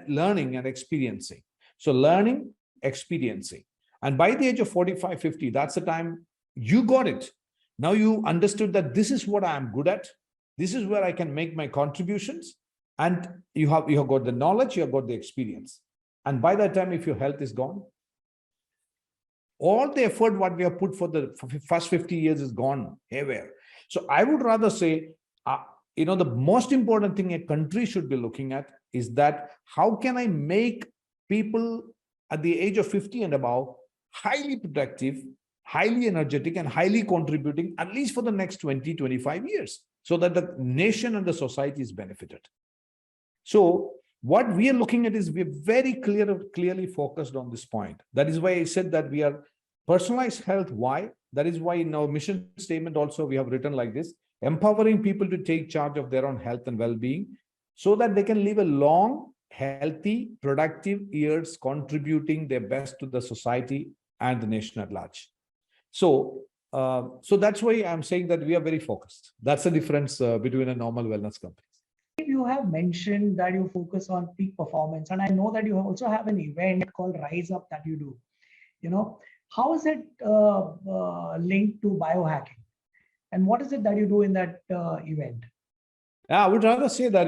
learning and experiencing. So learning, experiencing. And by the age of 45, 50, that's the time you got it. Now you understood that this is what I'm good at. This is where I can make my contributions. And you have got the knowledge, you have got the experience. And by that time, if your health is gone, all the effort what we have put for the first 50 years is gone everywhere. So I would rather say, the most important thing a country should be looking at is that, how can I make people at the age of 50 and above highly productive, highly energetic, and highly contributing, at least for the next 20, 25 years, so that the nation and the society is benefited. So what we are looking at is, we're very clearly focused on this point. That is why I said that we are personalized health. Why? That is why in our mission statement also we have written like this: empowering people to take charge of their own health and well-being, so that they can live a long, healthy, productive years, contributing their best to the society and the nation at large. So that's why I'm saying that we are very focused. That's the difference between a normal wellness company. You have mentioned that you focus on peak performance, and I know that you also have an event called Rise Up that you do. How is it linked to biohacking, and what is it that you do in that event? Yeah, I would rather say that,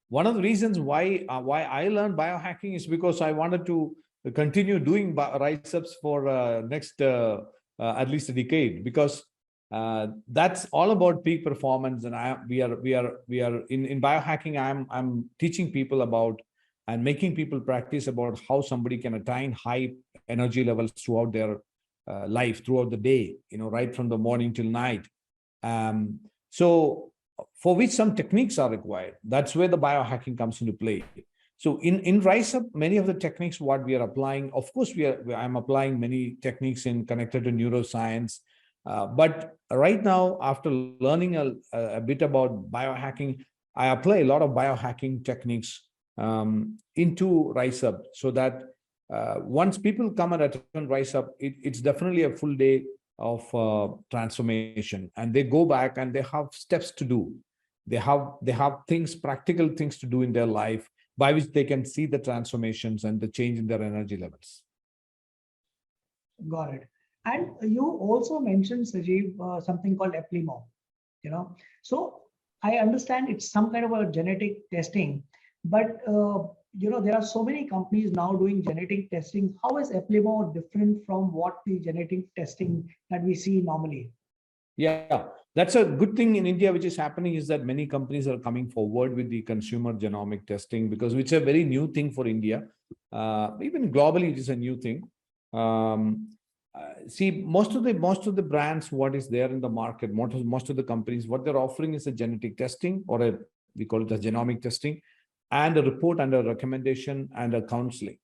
one of the reasons why I learned biohacking is because I wanted to continue doing Rise Ups for next at least a decade, because that's all about peak performance. And we are in biohacking. I'm teaching people about and making people practice about how somebody can attain high energy levels throughout their life, throughout the day, right from the morning till night. So for which some techniques are required. That's where the biohacking comes into play. So in Rise Up, many of the techniques what we are applying, of course, I'm applying many techniques connected to neuroscience. But right now, after learning a bit about biohacking, I apply a lot of biohacking techniques into Rise Up, so that once people come and attend Rise Up, it's definitely a full day of transformation, and they go back and they have steps to do. They have practical things to do in their life, by which they can see the transformations and the change in their energy levels. Got it. And you also mentioned, Sajeev, something called Ep-11. So I understand it's some kind of a genetic testing, but there are so many companies now doing genetic testing. How is Ep-11 different from what the genetic testing that we see normally? Yeah, that's a good thing in India, which is happening is that many companies are coming forward with the consumer genomic testing because it's a very new thing for India. Even globally, it is a new thing. See, most of the brands, what is there in the market, most of the companies, what they're offering is a genetic testing or we call it a genomic testing, and a report and a recommendation and a counseling.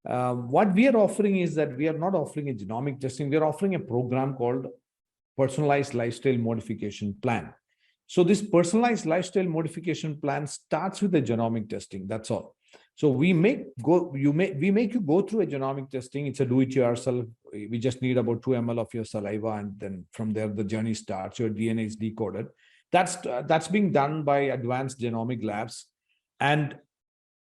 What we are offering is that we are not offering a genomic testing. We are offering a program called personalized lifestyle modification plan. So this personalized lifestyle modification plan starts with the genomic testing. That's all. So we make you go through a genomic testing. It's a do-it-yourself. We just need about 2 ml of your saliva, and then from there the journey starts. Your DNA is decoded. That's being done by advanced genomic labs. And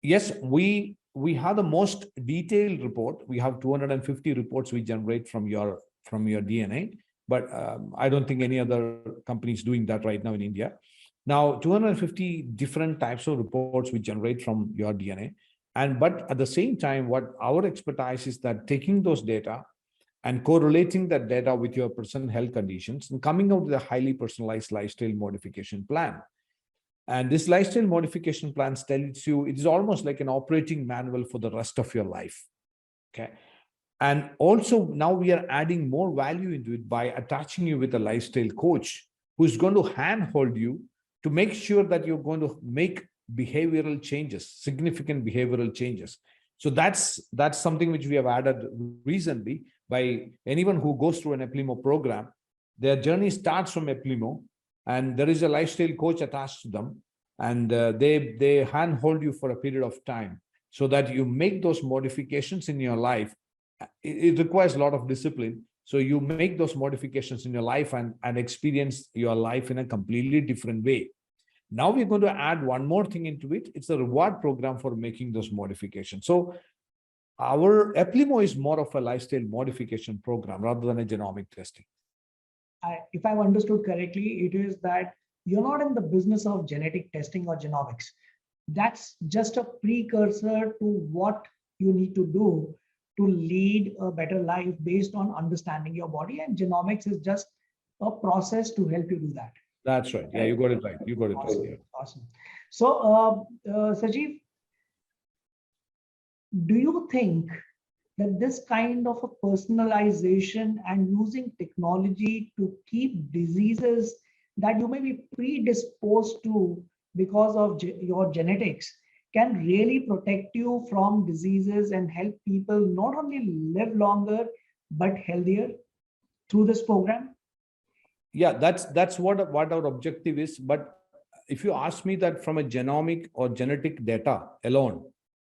yes, we have the most detailed report. We have 250 reports we generate from your DNA. But I don't think any other company is doing that right now in India. Now, 250 different types of reports we generate from your DNA. But at the same time, what our expertise is that taking those data and correlating that data with your personal health conditions and coming out with a highly personalized lifestyle modification plan. And this lifestyle modification plan tells you, it is almost like an operating manual for the rest of your life. Okay. And also now we are adding more value into it by attaching you with a lifestyle coach who's going to handhold you to make sure that you're going to make behavioral changes, significant behavioral changes. So that's something which we have added recently. By anyone who goes through an Ep-11 program, their journey starts from Ep-11, and there is a lifestyle coach attached to them, and they handhold you for a period of time so that you make those modifications in your life. It requires a lot of discipline. So you make those modifications in your life and experience your life in a completely different way. Now we're going to add one more thing into it. It's a reward program for making those modifications. So our Ep-11 is more of a lifestyle modification program rather than a genomic testing. If I've understood correctly, it is that you're not in the business of genetic testing or genomics. That's just a precursor to what you need to do to lead a better life based on understanding your body, and genomics is just a process to help you do that. That's right. Yeah, you got it right. You got it awesome. right. Yeah. Awesome. So, Sajeev, do you think that this kind of a personalization and using technology to keep diseases that you may be predisposed to because of your genetics can really protect you from diseases and help people not only live longer, but healthier through this program? Yeah, that's what our objective is. But if you ask me that from a genomic or genetic data alone,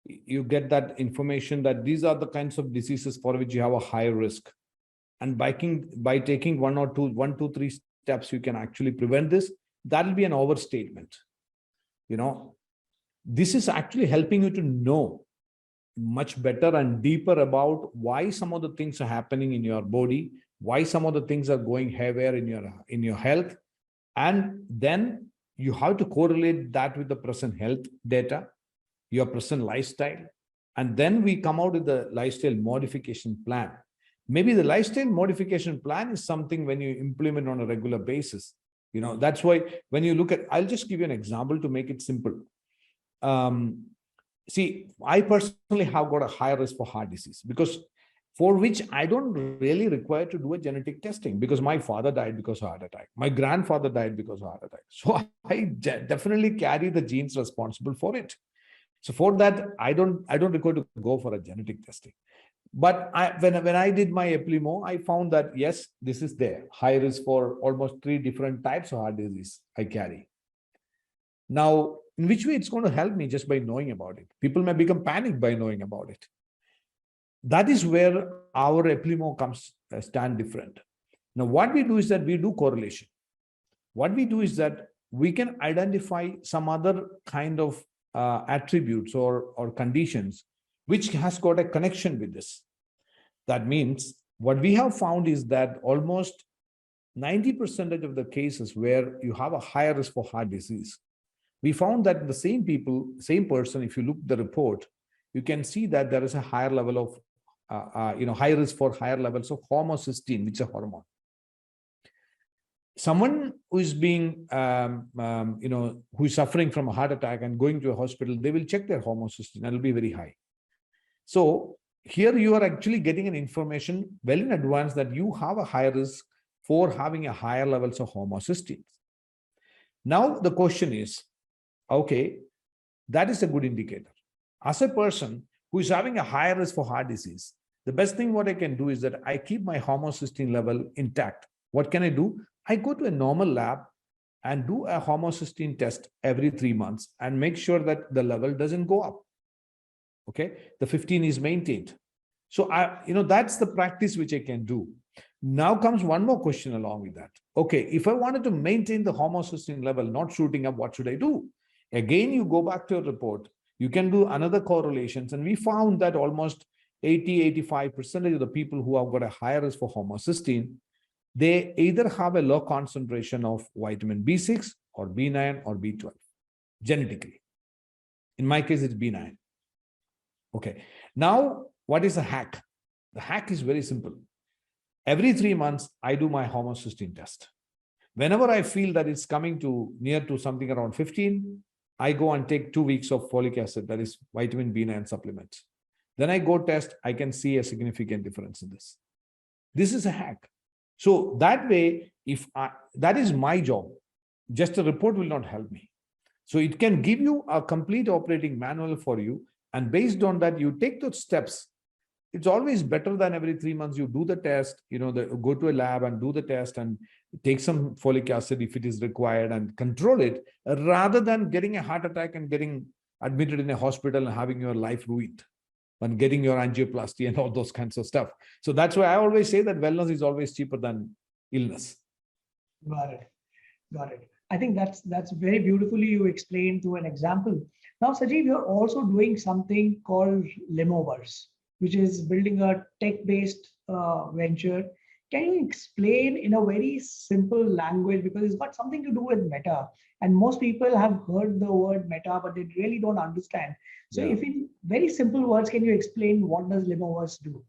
you get that information that these are the kinds of diseases for which you have a high risk. And by taking one, two, three steps, you can actually prevent this. That'll be an overstatement. This is actually helping you to know much better and deeper about why some of the things are happening in your body, why some of the things are going haywire in your health. And then you have to correlate that with the present health data, your present lifestyle. And then we come out with the lifestyle modification plan. Maybe the lifestyle modification plan is something when you implement on a regular basis. That's why when you look at, I'll just give you an example to make it simple. See, I personally have got a higher risk for heart disease, because for which I don't really require to do a genetic testing, because my father died because of heart attack. My grandfather died because of heart attack. So I definitely carry the genes responsible for it. So for that, I don't require to go for a genetic testing. But when I did my Ep-11, I found that, yes, this is there. High risk for almost 3 different types of heart disease I carry. Now, in which way it's going to help me just by knowing about it? People may become panicked by knowing about it. That is where our Ep-11 comes stand different. Now, what we do is that we do correlation. What we do is that we can identify some other kind of attributes or conditions which has got a connection with this. That means what we have found is that almost 90% of the cases where you have a higher risk for heart disease, we found that the same person, if you look at the report, you can see that there is a higher level of, high risk for higher levels of homocysteine, which is a hormone. someone who is being, who is suffering from a heart attack and going to a hospital, they will check their homocysteine and it will be very high. So here you are actually getting an information well in advance that you have a higher risk for having a higher levels of homocysteine. Now the question is, okay, that is a good indicator. As a person who is having a higher risk for heart disease, the best thing what I can do is that I keep my homocysteine level intact. What can I do? I go to a normal lab and do a homocysteine test every 3 months and make sure that the level doesn't go up. Okay, the 15 is maintained. So that's the practice which I can do. Now comes one more question along with that. Okay, if I wanted to maintain the homocysteine level not shooting up, what should I do? Again, you go back to a report, you can do another correlations, and we found that almost 80-85% of the people who have got a higher risk for homocysteine, they either have a low concentration of vitamin B6 or B9 or B12 genetically. In my case, it's B9. Okay, now what is the hack? The hack is very simple. Every 3 months, I do my homocysteine test. Whenever I feel that it's coming to near to something around 15, I go and take 2 weeks of folic acid, that is vitamin B9 supplements. Then I go test, I can see a significant difference in this. This is a hack. So that way, that is my job. Just a report will not help me. So it can give you a complete operating manual for you. And based on that, you take those steps. It's always better than every 3 months you do the test, go to a lab and do the test and take some folic acid if it is required and control it, rather than getting a heart attack and getting admitted in a hospital and having your life ruined and getting your angioplasty and all those kinds of stuff. So that's why I always say that wellness is always cheaper than illness. Got it. Got it. I think that's very beautifully you explained to an example. Now, Sajeev, you're also doing something called Limoverse, which is building a tech-based venture. Can you explain in a very simple language, because it's got something to do with meta, and most people have heard the word meta, but they really don't understand. So if in very simple words, can you explain what does Limoverse do?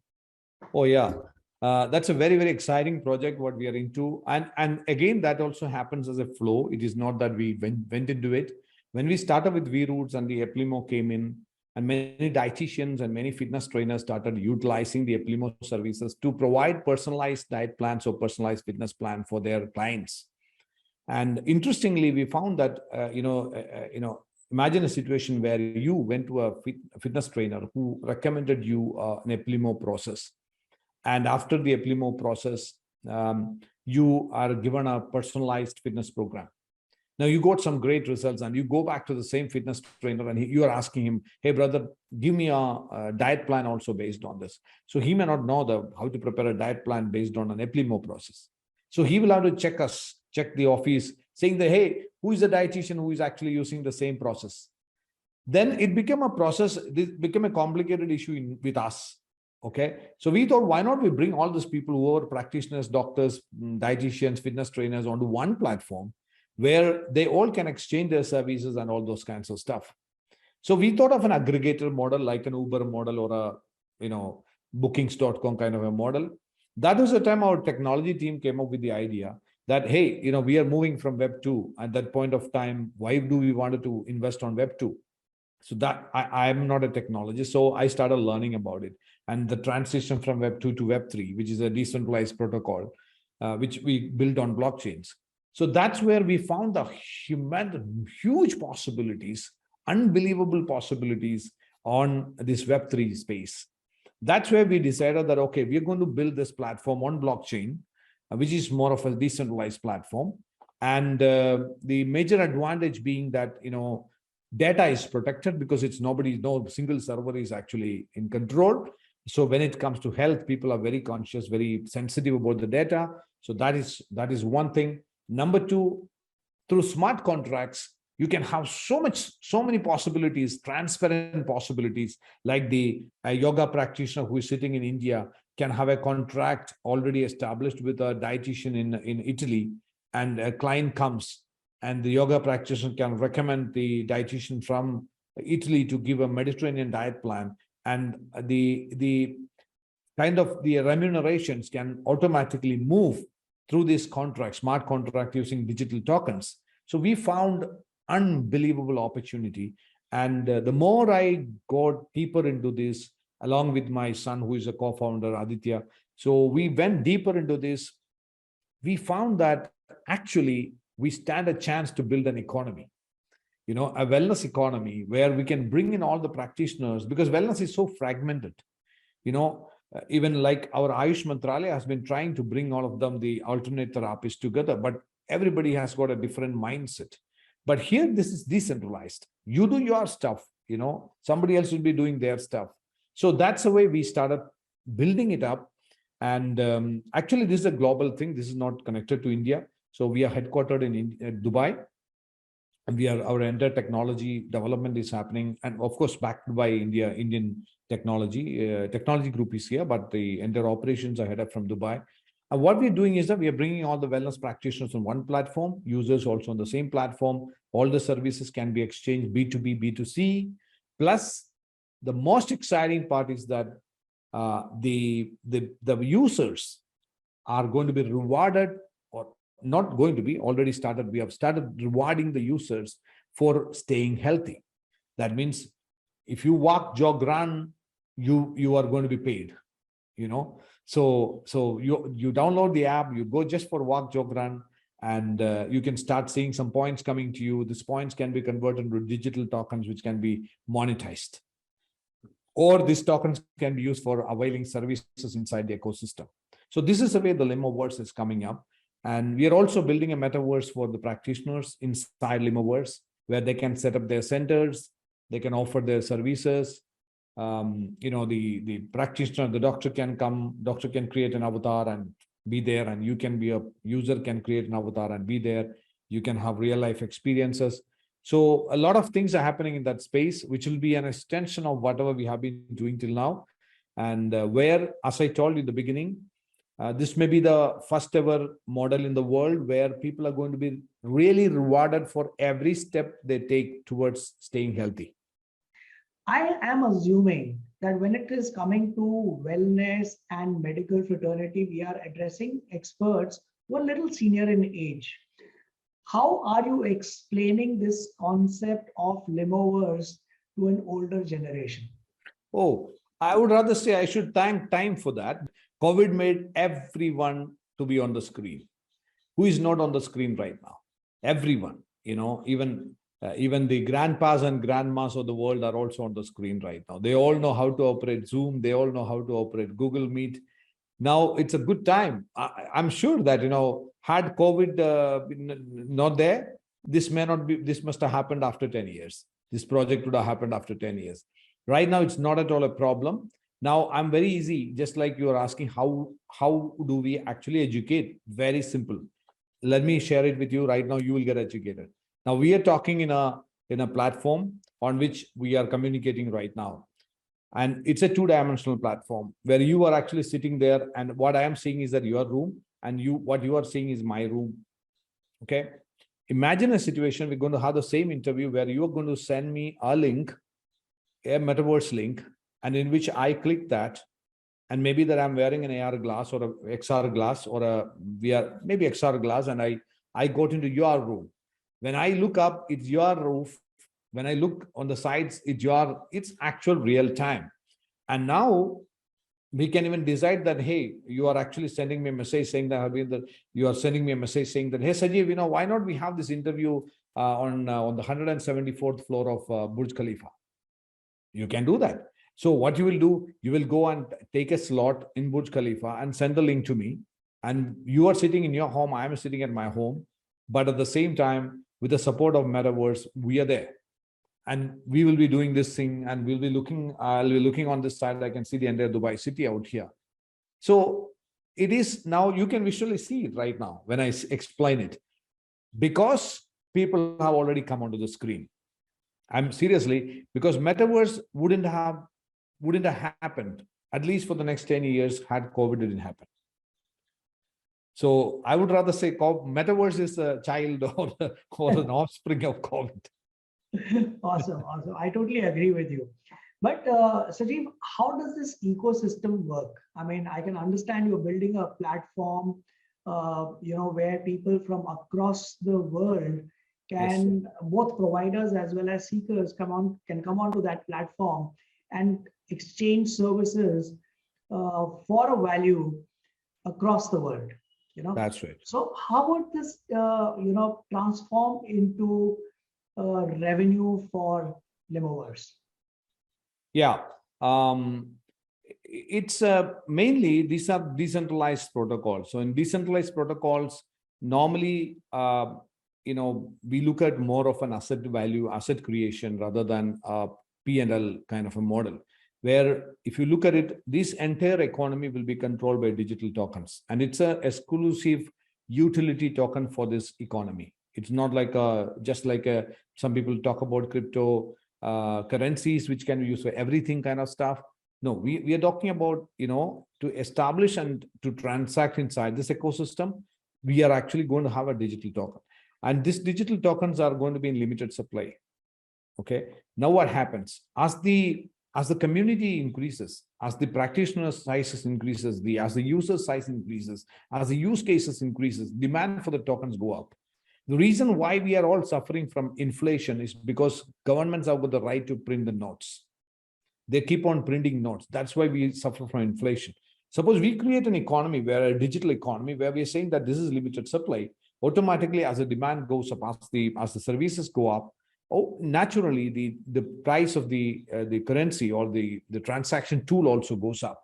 Oh, yeah. That's a very, very exciting project, what we are into. And again, that also happens as a flow. It is not that we went into it. When we started with VRoots and the Ep-11 came in, and many dietitians and many fitness trainers started utilizing the Ep-11 services to provide personalized diet plans or personalized fitness plan for their clients. And interestingly, we found that, imagine a situation where you went to a fitness trainer who recommended you an Ep-11 process. And after the Ep-11 process, you are given a personalized fitness program. Now you got some great results and you go back to the same fitness trainer and you are asking him, hey brother, give me a diet plan also based on this. So he may not know how to prepare a diet plan based on an Ep-11 process. So he will have to check the office saying that, hey, who is the dietitian who is actually using the same process? Then it became a process, this became a complicated issue with us. Okay, so we thought, why not we bring all these people who are practitioners, doctors, dietitians, fitness trainers onto one platform where they all can exchange their services and all those kinds of stuff. So we thought of an aggregator model like an Uber model or a bookings.com kind of a model. That was the time our technology team came up with the idea that, hey, we are moving from Web 2. At that point of time, why do we want to invest on Web 2? So that I'm not a technologist, so I started learning about it. And the transition from Web 2 to Web 3, which is a decentralized protocol, which we built on blockchains. So that's where we found the huge possibilities, unbelievable possibilities on this Web 3 space. That's where we decided that, okay, we're going to build this platform on blockchain, which is more of a decentralized platform. And the major advantage being that, data is protected because it's no single server is actually in control. So when it comes to health, people are very conscious, very sensitive about the data. So that is one thing. Number two, through smart contracts, you can have so many possibilities, transparent possibilities, like the yoga practitioner who is sitting in India can have a contract already established with a dietitian in Italy, and a client comes and the yoga practitioner can recommend the dietitian from Italy to give a Mediterranean diet plan, and the kind of the remunerations can automatically move through this contract, smart contract using digital tokens. So we found unbelievable opportunity. And the more I got deeper into this, along with my son, who is a co-founder, Aditya, so we went deeper into this. We found that actually we stand a chance to build an economy, a wellness economy where we can bring in all the practitioners, because wellness is so fragmented. Even like our Ayush Mantralaya has been trying to bring all of them, the alternate therapists, together, but everybody has got a different mindset. But here, this is decentralized. You do your stuff, somebody else will be doing their stuff. So that's the way we started building it up. And actually, this is a global thing. This is not connected to India. So we are headquartered in Dubai. And our entire technology development is happening, and of course backed by Indian technology group is here, but the entire operations are headed from Dubai. And what we're doing is that we are bringing all the wellness practitioners on one platform, users also on the same platform. All the services can be exchanged, B2B, B2C. Plus, the most exciting part is that the users are going to be rewarded, or not going to be, already started. We have started rewarding the users for staying healthy. That means if you walk, jog, run, you are going to be paid. So you download the app, you go just for walk, jog, run, and you can start seeing some points coming to you. These points can be converted into digital tokens, which can be monetized, or these tokens can be used for availing services inside the ecosystem. So this is the way the Limoverse is coming up. And we are also building a metaverse for the practitioners inside Limoverse, where they can set up their centers, they can offer their services. The practitioner, the doctor can come, doctor can create an avatar and be there, and you can be a user, can create an avatar and be there. You can have real life experiences. So a lot of things are happening in that space, which will be an extension of whatever we have been doing till now. And where, as I told you in the beginning, this may be the first ever model in the world where people are going to be really rewarded for every step they take towards staying healthy. I am assuming that when it is coming to wellness and medical fraternity, we are addressing experts who are a little senior in age. How are you explaining this concept of Limoverse to an older generation? Oh, I would rather say I should thank time for that. COVID made everyone to be on the screen. Who is not on the screen right now? Everyone, even the grandpas and grandmas of the world are also on the screen right now. They all know how to operate Zoom. They all know how to operate Google Meet. Now it's a good time. I'm sure that, had COVID been not there, this must have happened after 10 years. This project would have happened after 10 years. Right now, it's not at all a problem. Now, I'm very easy, just like you are asking, how do we actually educate? Very simple. Let me share it with you right now. You will get educated. Now, we are talking in a platform on which we are communicating right now. And it's a two-dimensional platform where you are actually sitting there. And what I am seeing is that your room, and what you are seeing is my room. Okay. Imagine a situation, we're going to have the same interview where you are going to send me a link, a metaverse link, and in which I click that, and maybe that I'm wearing an AR glass or a XR glass or a VR, maybe XR glass, and I got into your room. When I look up, it's your roof. When I look on the sides, it's actual real time. And now we can even decide that, hey, you are actually sending me a message saying that, you are sending me a message saying that, hey, Sajeev, why not we have this interview on the 174th floor of Burj Khalifa? You can do that. So what you will do, you will go and take a slot in Burj Khalifa and send the link to me. And you are sitting in your home, I am sitting at my home. But at the same time, with the support of Metaverse, we are there. And we will be doing this thing, and I'll be looking on this side. I can see the entire Dubai city out here. So it is now, you can visually see it right now when I explain it, because people have already come onto the screen. I'm seriously, because Metaverse wouldn't have happened, at least for the next 10 years, had COVID didn't happen. So I would rather say Metaverse is a child or an offspring of COVID. Awesome. I totally agree with you. But Sajeev, how does this ecosystem work? I mean, I can understand you're building a platform where people from across the world Yes. can, both providers as well as seekers, can come onto that platform and exchange services for a value across the world. That's right. So how would this transform into revenue for Limoverse? Yeah. It's mainly these are decentralized protocols. So in decentralized protocols, normally, we look at more of an asset value, asset creation rather than a P&L kind of a model, where if you look at it, this entire economy will be controlled by digital tokens. And it's a exclusive utility token for this economy. It's not like some people talk about crypto currencies, which can be used for everything kind of stuff. No, we are talking about, to establish and to transact inside this ecosystem, we are actually going to have a digital token. And these digital tokens are going to be in limited supply. Okay. Now what happens? As the community increases, as the practitioner sizes increases, as the user size increases, as the use cases increases, demand for the tokens go up. The reason why we are all suffering from inflation is because governments have got the right to print the notes. They keep on printing notes. That's why we suffer from inflation. Suppose we create an economy, a digital economy, where we are saying that this is limited supply. Automatically, as the demand goes up, as the services go up, naturally the price of the currency or the transaction tool also goes up.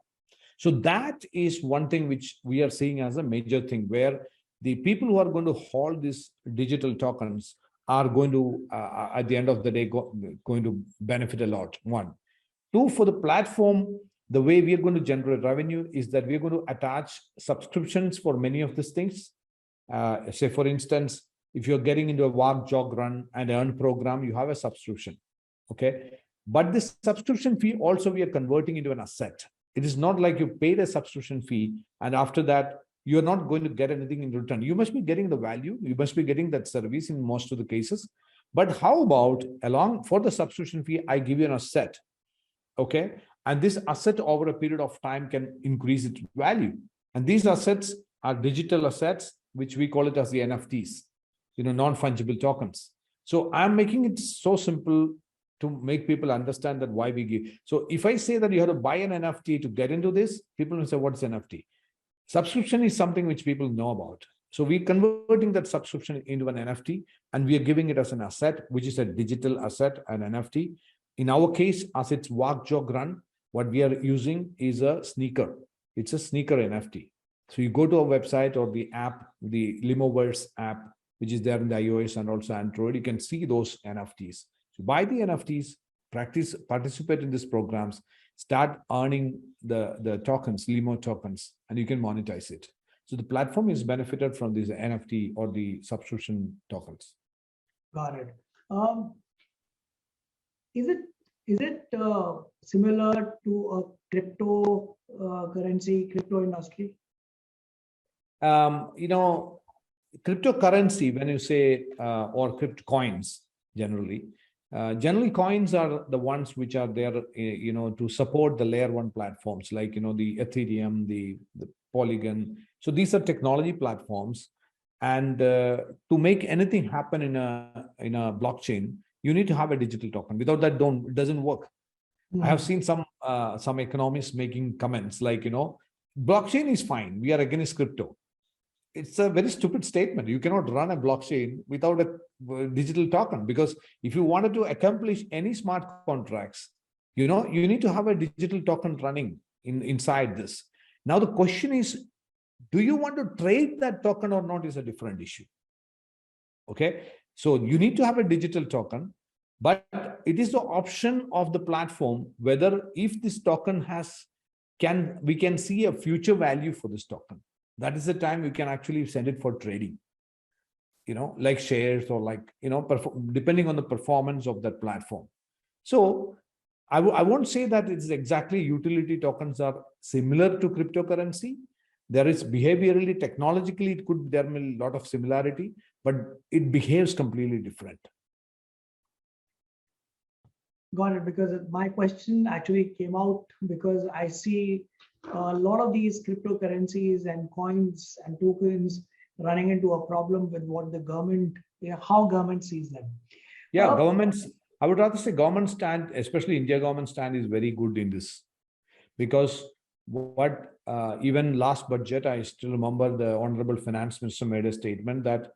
So that is one thing which we are seeing as a major thing, where the people who are going to hold these digital tokens are going to, at the end of the day, going to benefit a lot. One. Two, for the platform, the way we are going to generate revenue is that we're going to attach subscriptions for many of these things. Say, for instance, if you're getting into a walk, jog, run, and earn program, you have a subscription. Okay. But this subscription fee also we are converting into an asset. It is not like you paid a subscription fee and after that, you're not going to get anything in return. You must be getting the value. You must be getting that service in most of the cases. But how about for the subscription fee, I give you an asset. Okay. And this asset over a period of time can increase its value. And these assets are digital assets, which we call it as the NFTs, non-fungible tokens. So I'm making it so simple to make people understand that why we give. So if I say that you have to buy an NFT to get into this, people will say, what's NFT? Subscription is something which people know about. So we're converting that subscription into an NFT and we are giving it as an asset, which is a digital asset, an NFT. In our case, as it's walk, jog, run, what we are using is a sneaker. It's a sneaker NFT. So you go to our website or the app, the Limoverse app, which is there in the iOS and also Android, you can see those NFTs. So buy the NFTs, participate in these programs, start earning the tokens, Limo tokens, and you can monetize it. So the platform is benefited from these NFT or the subscription tokens. Got it. Is it similar to a crypto currency, crypto industry? Cryptocurrency, when you say, or crypto coins, generally coins are the ones which are there, to support the layer one platforms, like, the Ethereum, the Polygon. So these are technology platforms. And to make anything happen in a blockchain, you need to have a digital token. Without that, it doesn't work. I have seen some economists making comments like, blockchain is fine. We are against crypto. It's a very stupid statement. You cannot run a blockchain without a digital token, because if you wanted to accomplish any smart contracts, you need to have a digital token running inside this. Now, the question is, do you want to trade that token or not is a different issue. Okay. So you need to have a digital token, but it is the option of the platform whether if this token we can see a future value for this token. That is the time we can actually send it for trading, like shares or like, depending on the performance of that platform. So I won't say that it's exactly utility tokens are similar to cryptocurrency. There is behaviorally, technologically, there may be a lot of similarity, but it behaves completely different. Got it. Because my question actually came out because I see a lot of these cryptocurrencies and coins and tokens running into a problem with what the government, how government sees them. Yeah, governments, I would rather say government stand, especially India government stand is very good in this. Because what even last budget, I still remember the Honorable Finance Minister made a statement that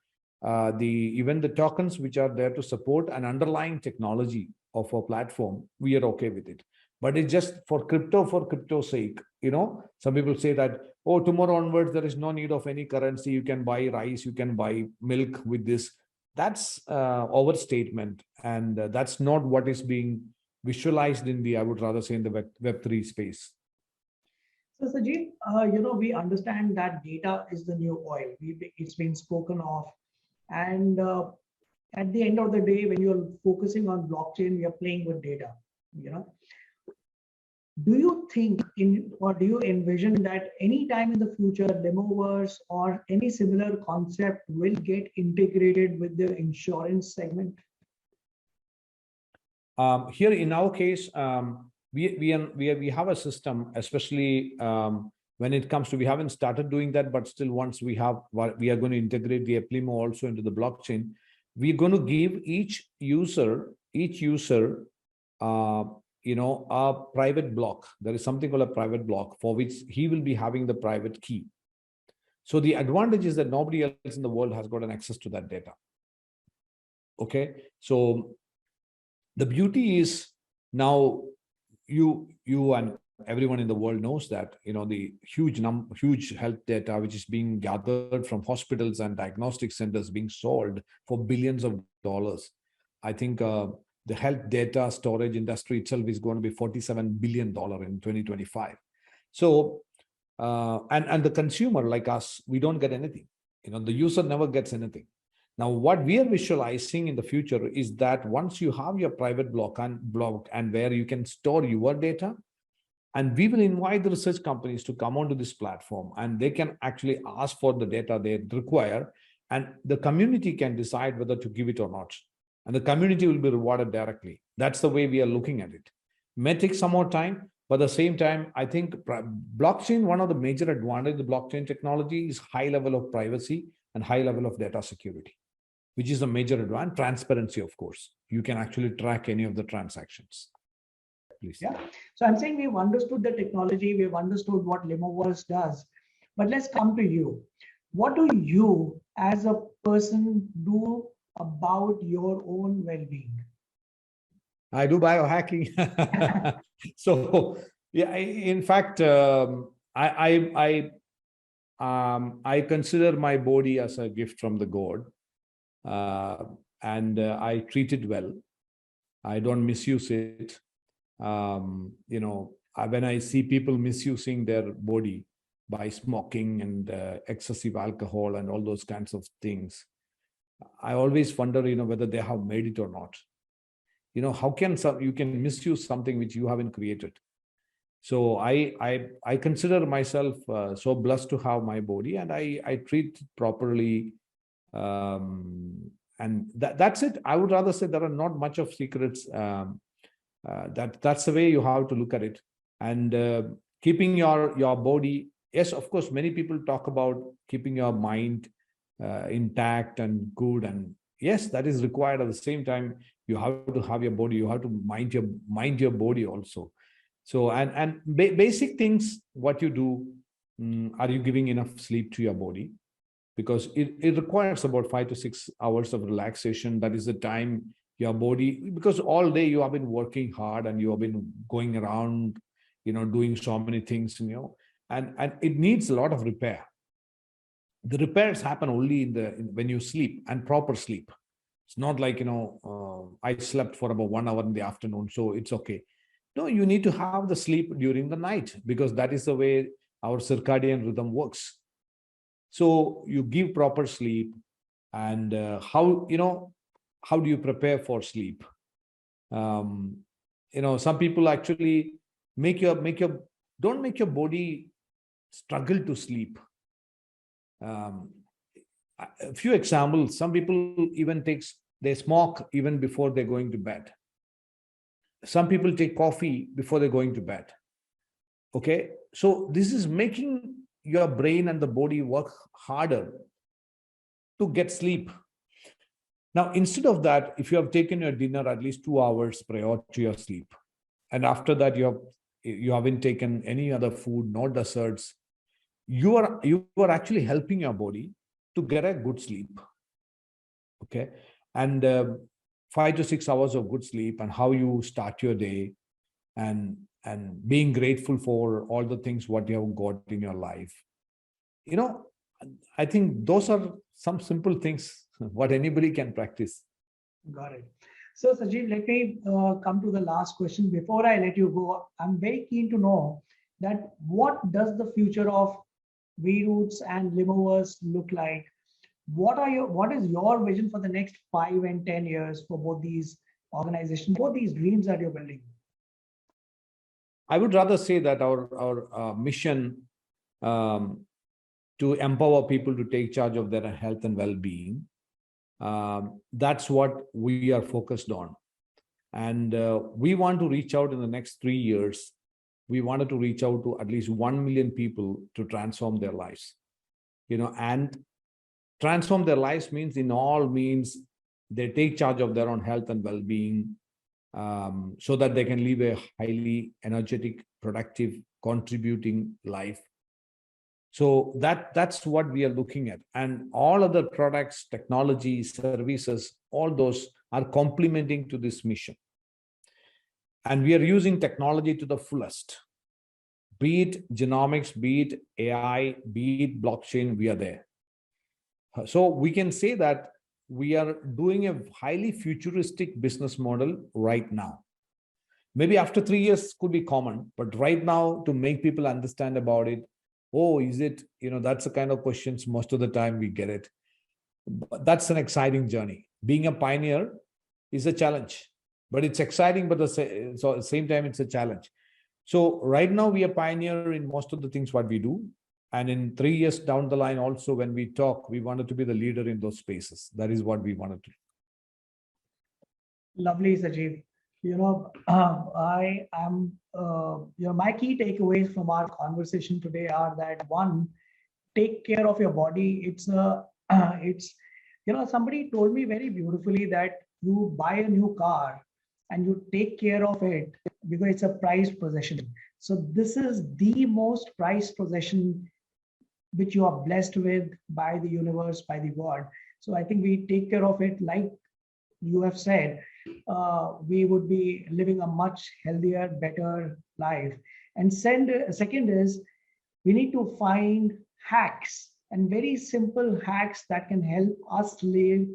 even the tokens which are there to support an underlying technology of a platform, we are okay with it. But it's just for crypto's sake. Some people say that, oh, tomorrow onwards, there is no need of any currency. You can buy rice, you can buy milk with this. That's overstatement. And that's not what is being visualized in the, I would rather say, in the Web3 space. So Sajid, we understand that data is the new oil. It's been spoken of. And at the end of the day, when you're focusing on blockchain, you're playing with data. Do you think or do you envision that any time in the future, Limoverse or any similar concept will get integrated with the insurance segment? Here in our case, we have a system, especially when it comes to, we haven't started doing that, but still once we are going to integrate the Limo also into the blockchain. We're going to give each user a private block. There is something called a private block for which he will be having the private key. So the advantage is that nobody else in the world has got an access to that data. Okay, so the beauty is now you and everyone in the world knows that the huge health data which is being gathered from hospitals and diagnostic centers being sold for billions of dollars. I think the health data storage industry itself is going to be $47 billion in 2025. So and the consumer like us, we don't get anything. The user never gets anything. Now, what we are visualizing in the future is that once you have your private block and where you can store your data, and we will invite the research companies to come onto this platform and they can actually ask for the data they require, and the community can decide whether to give it or not. And the community will be rewarded directly. That's the way we are looking at it. May take some more time, but at the same time, I think blockchain, one of the major advantages of the blockchain technology is high level of privacy and high level of data security, which is a major advantage. Transparency, of course. You can actually track any of the transactions. Please. Yeah. So I'm saying we've understood the technology, we've understood what Limoverse does, but let's come to you. What do you as a person do about your own well-being? I do biohacking. So yeah, in fact, I consider my body as a gift from the God. And I treat it well. I don't misuse it. When I see people misusing their body by smoking and excessive alcohol and all those kinds of things, I always wonder, whether they have made it or not. How can you can misuse something which you haven't created? So I consider myself so blessed to have my body, and I treat it properly. And that's it. I would rather say there are not much of secrets. That's the way you have to look at it. And keeping your body, yes, of course, many people talk about keeping your mind intact and good, and yes, that is required. At the same time, you have to have your body. You have to mind your body also. So and basic things, what you do, are you giving enough sleep to your body? Because it requires about 5 to 6 hours of relaxation. That is the time your body, because all day you have been working hard and you have been going around, doing so many things, and it needs a lot of repair. The repairs happen only when you sleep, and proper sleep. It's not like, I slept for about 1 hour in the afternoon, so it's okay. No, you need to have the sleep during the night, because that is the way our circadian rhythm works. So you give proper sleep, and how do you prepare for sleep? Some people actually don't make your body struggle to sleep. A few examples: some people even they smoke even before they're going to bed. Some people take coffee before they're going to bed. Okay. So this is making your brain and the body work harder to get sleep. Now, instead of that, if you have taken your dinner at least 2 hours prior to your sleep, and after that you haven't taken any other food, no desserts, you are actually helping your body to get a good sleep. Okay. And 5 to 6 hours of good sleep, and how you start your day, and being grateful for all the things what you have got in your life. You know, I think those are some simple things what anybody can practice. Got it. So, Sajid, let me come to the last question. Before I let you go, I'm very keen to know that what does the future of VRoots and Limoverse look like? What is your vision for the next 5 and 10 years for both these organizations, both these dreams that you're building? I would rather say that our mission to empower people to take charge of their health and well-being, that's what we are focused on. And we want to reach out in the next 3 years. We wanted to reach out to at least 1 million people to transform their lives. And transform their lives means they take charge of their own health and well-being, so that they can live a highly energetic, productive, contributing life. So that's what we are looking at. And all other products, technology, services, all those are complementing to this mission. And we are using technology to the fullest. Be it genomics, be it AI, be it blockchain, we are there. So we can say that we are doing a highly futuristic business model right now. Maybe after 3 years could be common, but right now, to make people understand about it, is it, that's the kind of questions most of the time we get it. But that's an exciting journey. Being a pioneer is a challenge, but it's exciting, but at the same time, it's a challenge. So right now we are pioneer in most of the things what we do. And in 3 years down the line, also when we talk, we wanted to be the leader in those spaces. That is what we wanted to do. Lovely, Sajeev. I am, my key takeaways from our conversation today are that, one, take care of your body. It's, somebody told me very beautifully that you buy a new car and you take care of it because it's a prized possession. So this is the most prized possession which you are blessed with by the universe, by the God. So I think we take care of it, like you have said, we would be living a much healthier, better life. And second is, we need to find hacks, and very simple hacks that can help us live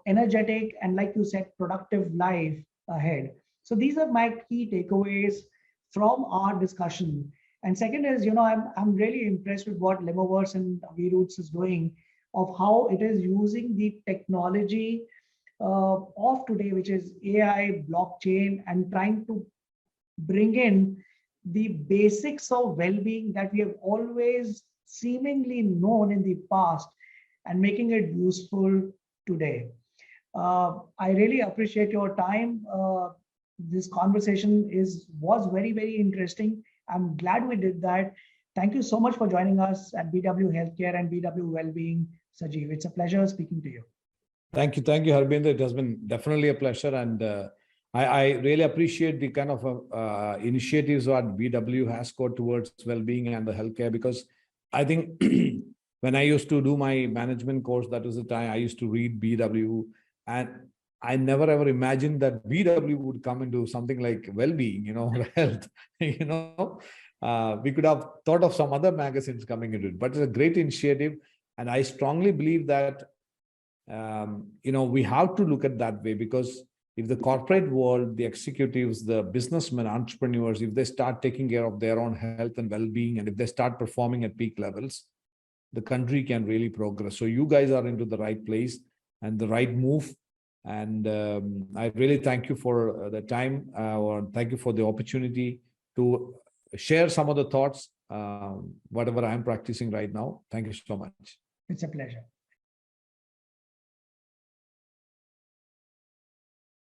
energetic and, like you said, productive life ahead. So these are my key takeaways from our discussion. And second is, I'm really impressed with what Limoverse and VRoots is doing, of how it is using the technology of today, which is AI, blockchain, and trying to bring in the basics of well-being that we have always seemingly known in the past, and making it useful today. I really appreciate your time. This conversation was very, very interesting. I'm glad we did that. Thank you so much for joining us at BW Healthcare and BW Wellbeing, Sajeev. It's a pleasure speaking to you. Thank you, Harbinder. It has been definitely a pleasure, and I really appreciate the kind of initiatives that BW has got towards well-being and the healthcare, because I think when I used to do my management course, that was the time I used to read BW, and I never ever imagined that BW would come into something like well-being, health. We could have thought of some other magazines coming into it, but it's a great initiative, and I strongly believe that we have to look at that way, because if the corporate world, the executives, the businessmen, entrepreneurs, if they start taking care of their own health and well-being, and if they start performing at peak levels, the country can really progress. So you guys are into the right place and the right move. And I really thank you for the time, or thank you for the opportunity to share some of the thoughts, whatever I'm practicing right now. Thank you so much. It's a pleasure.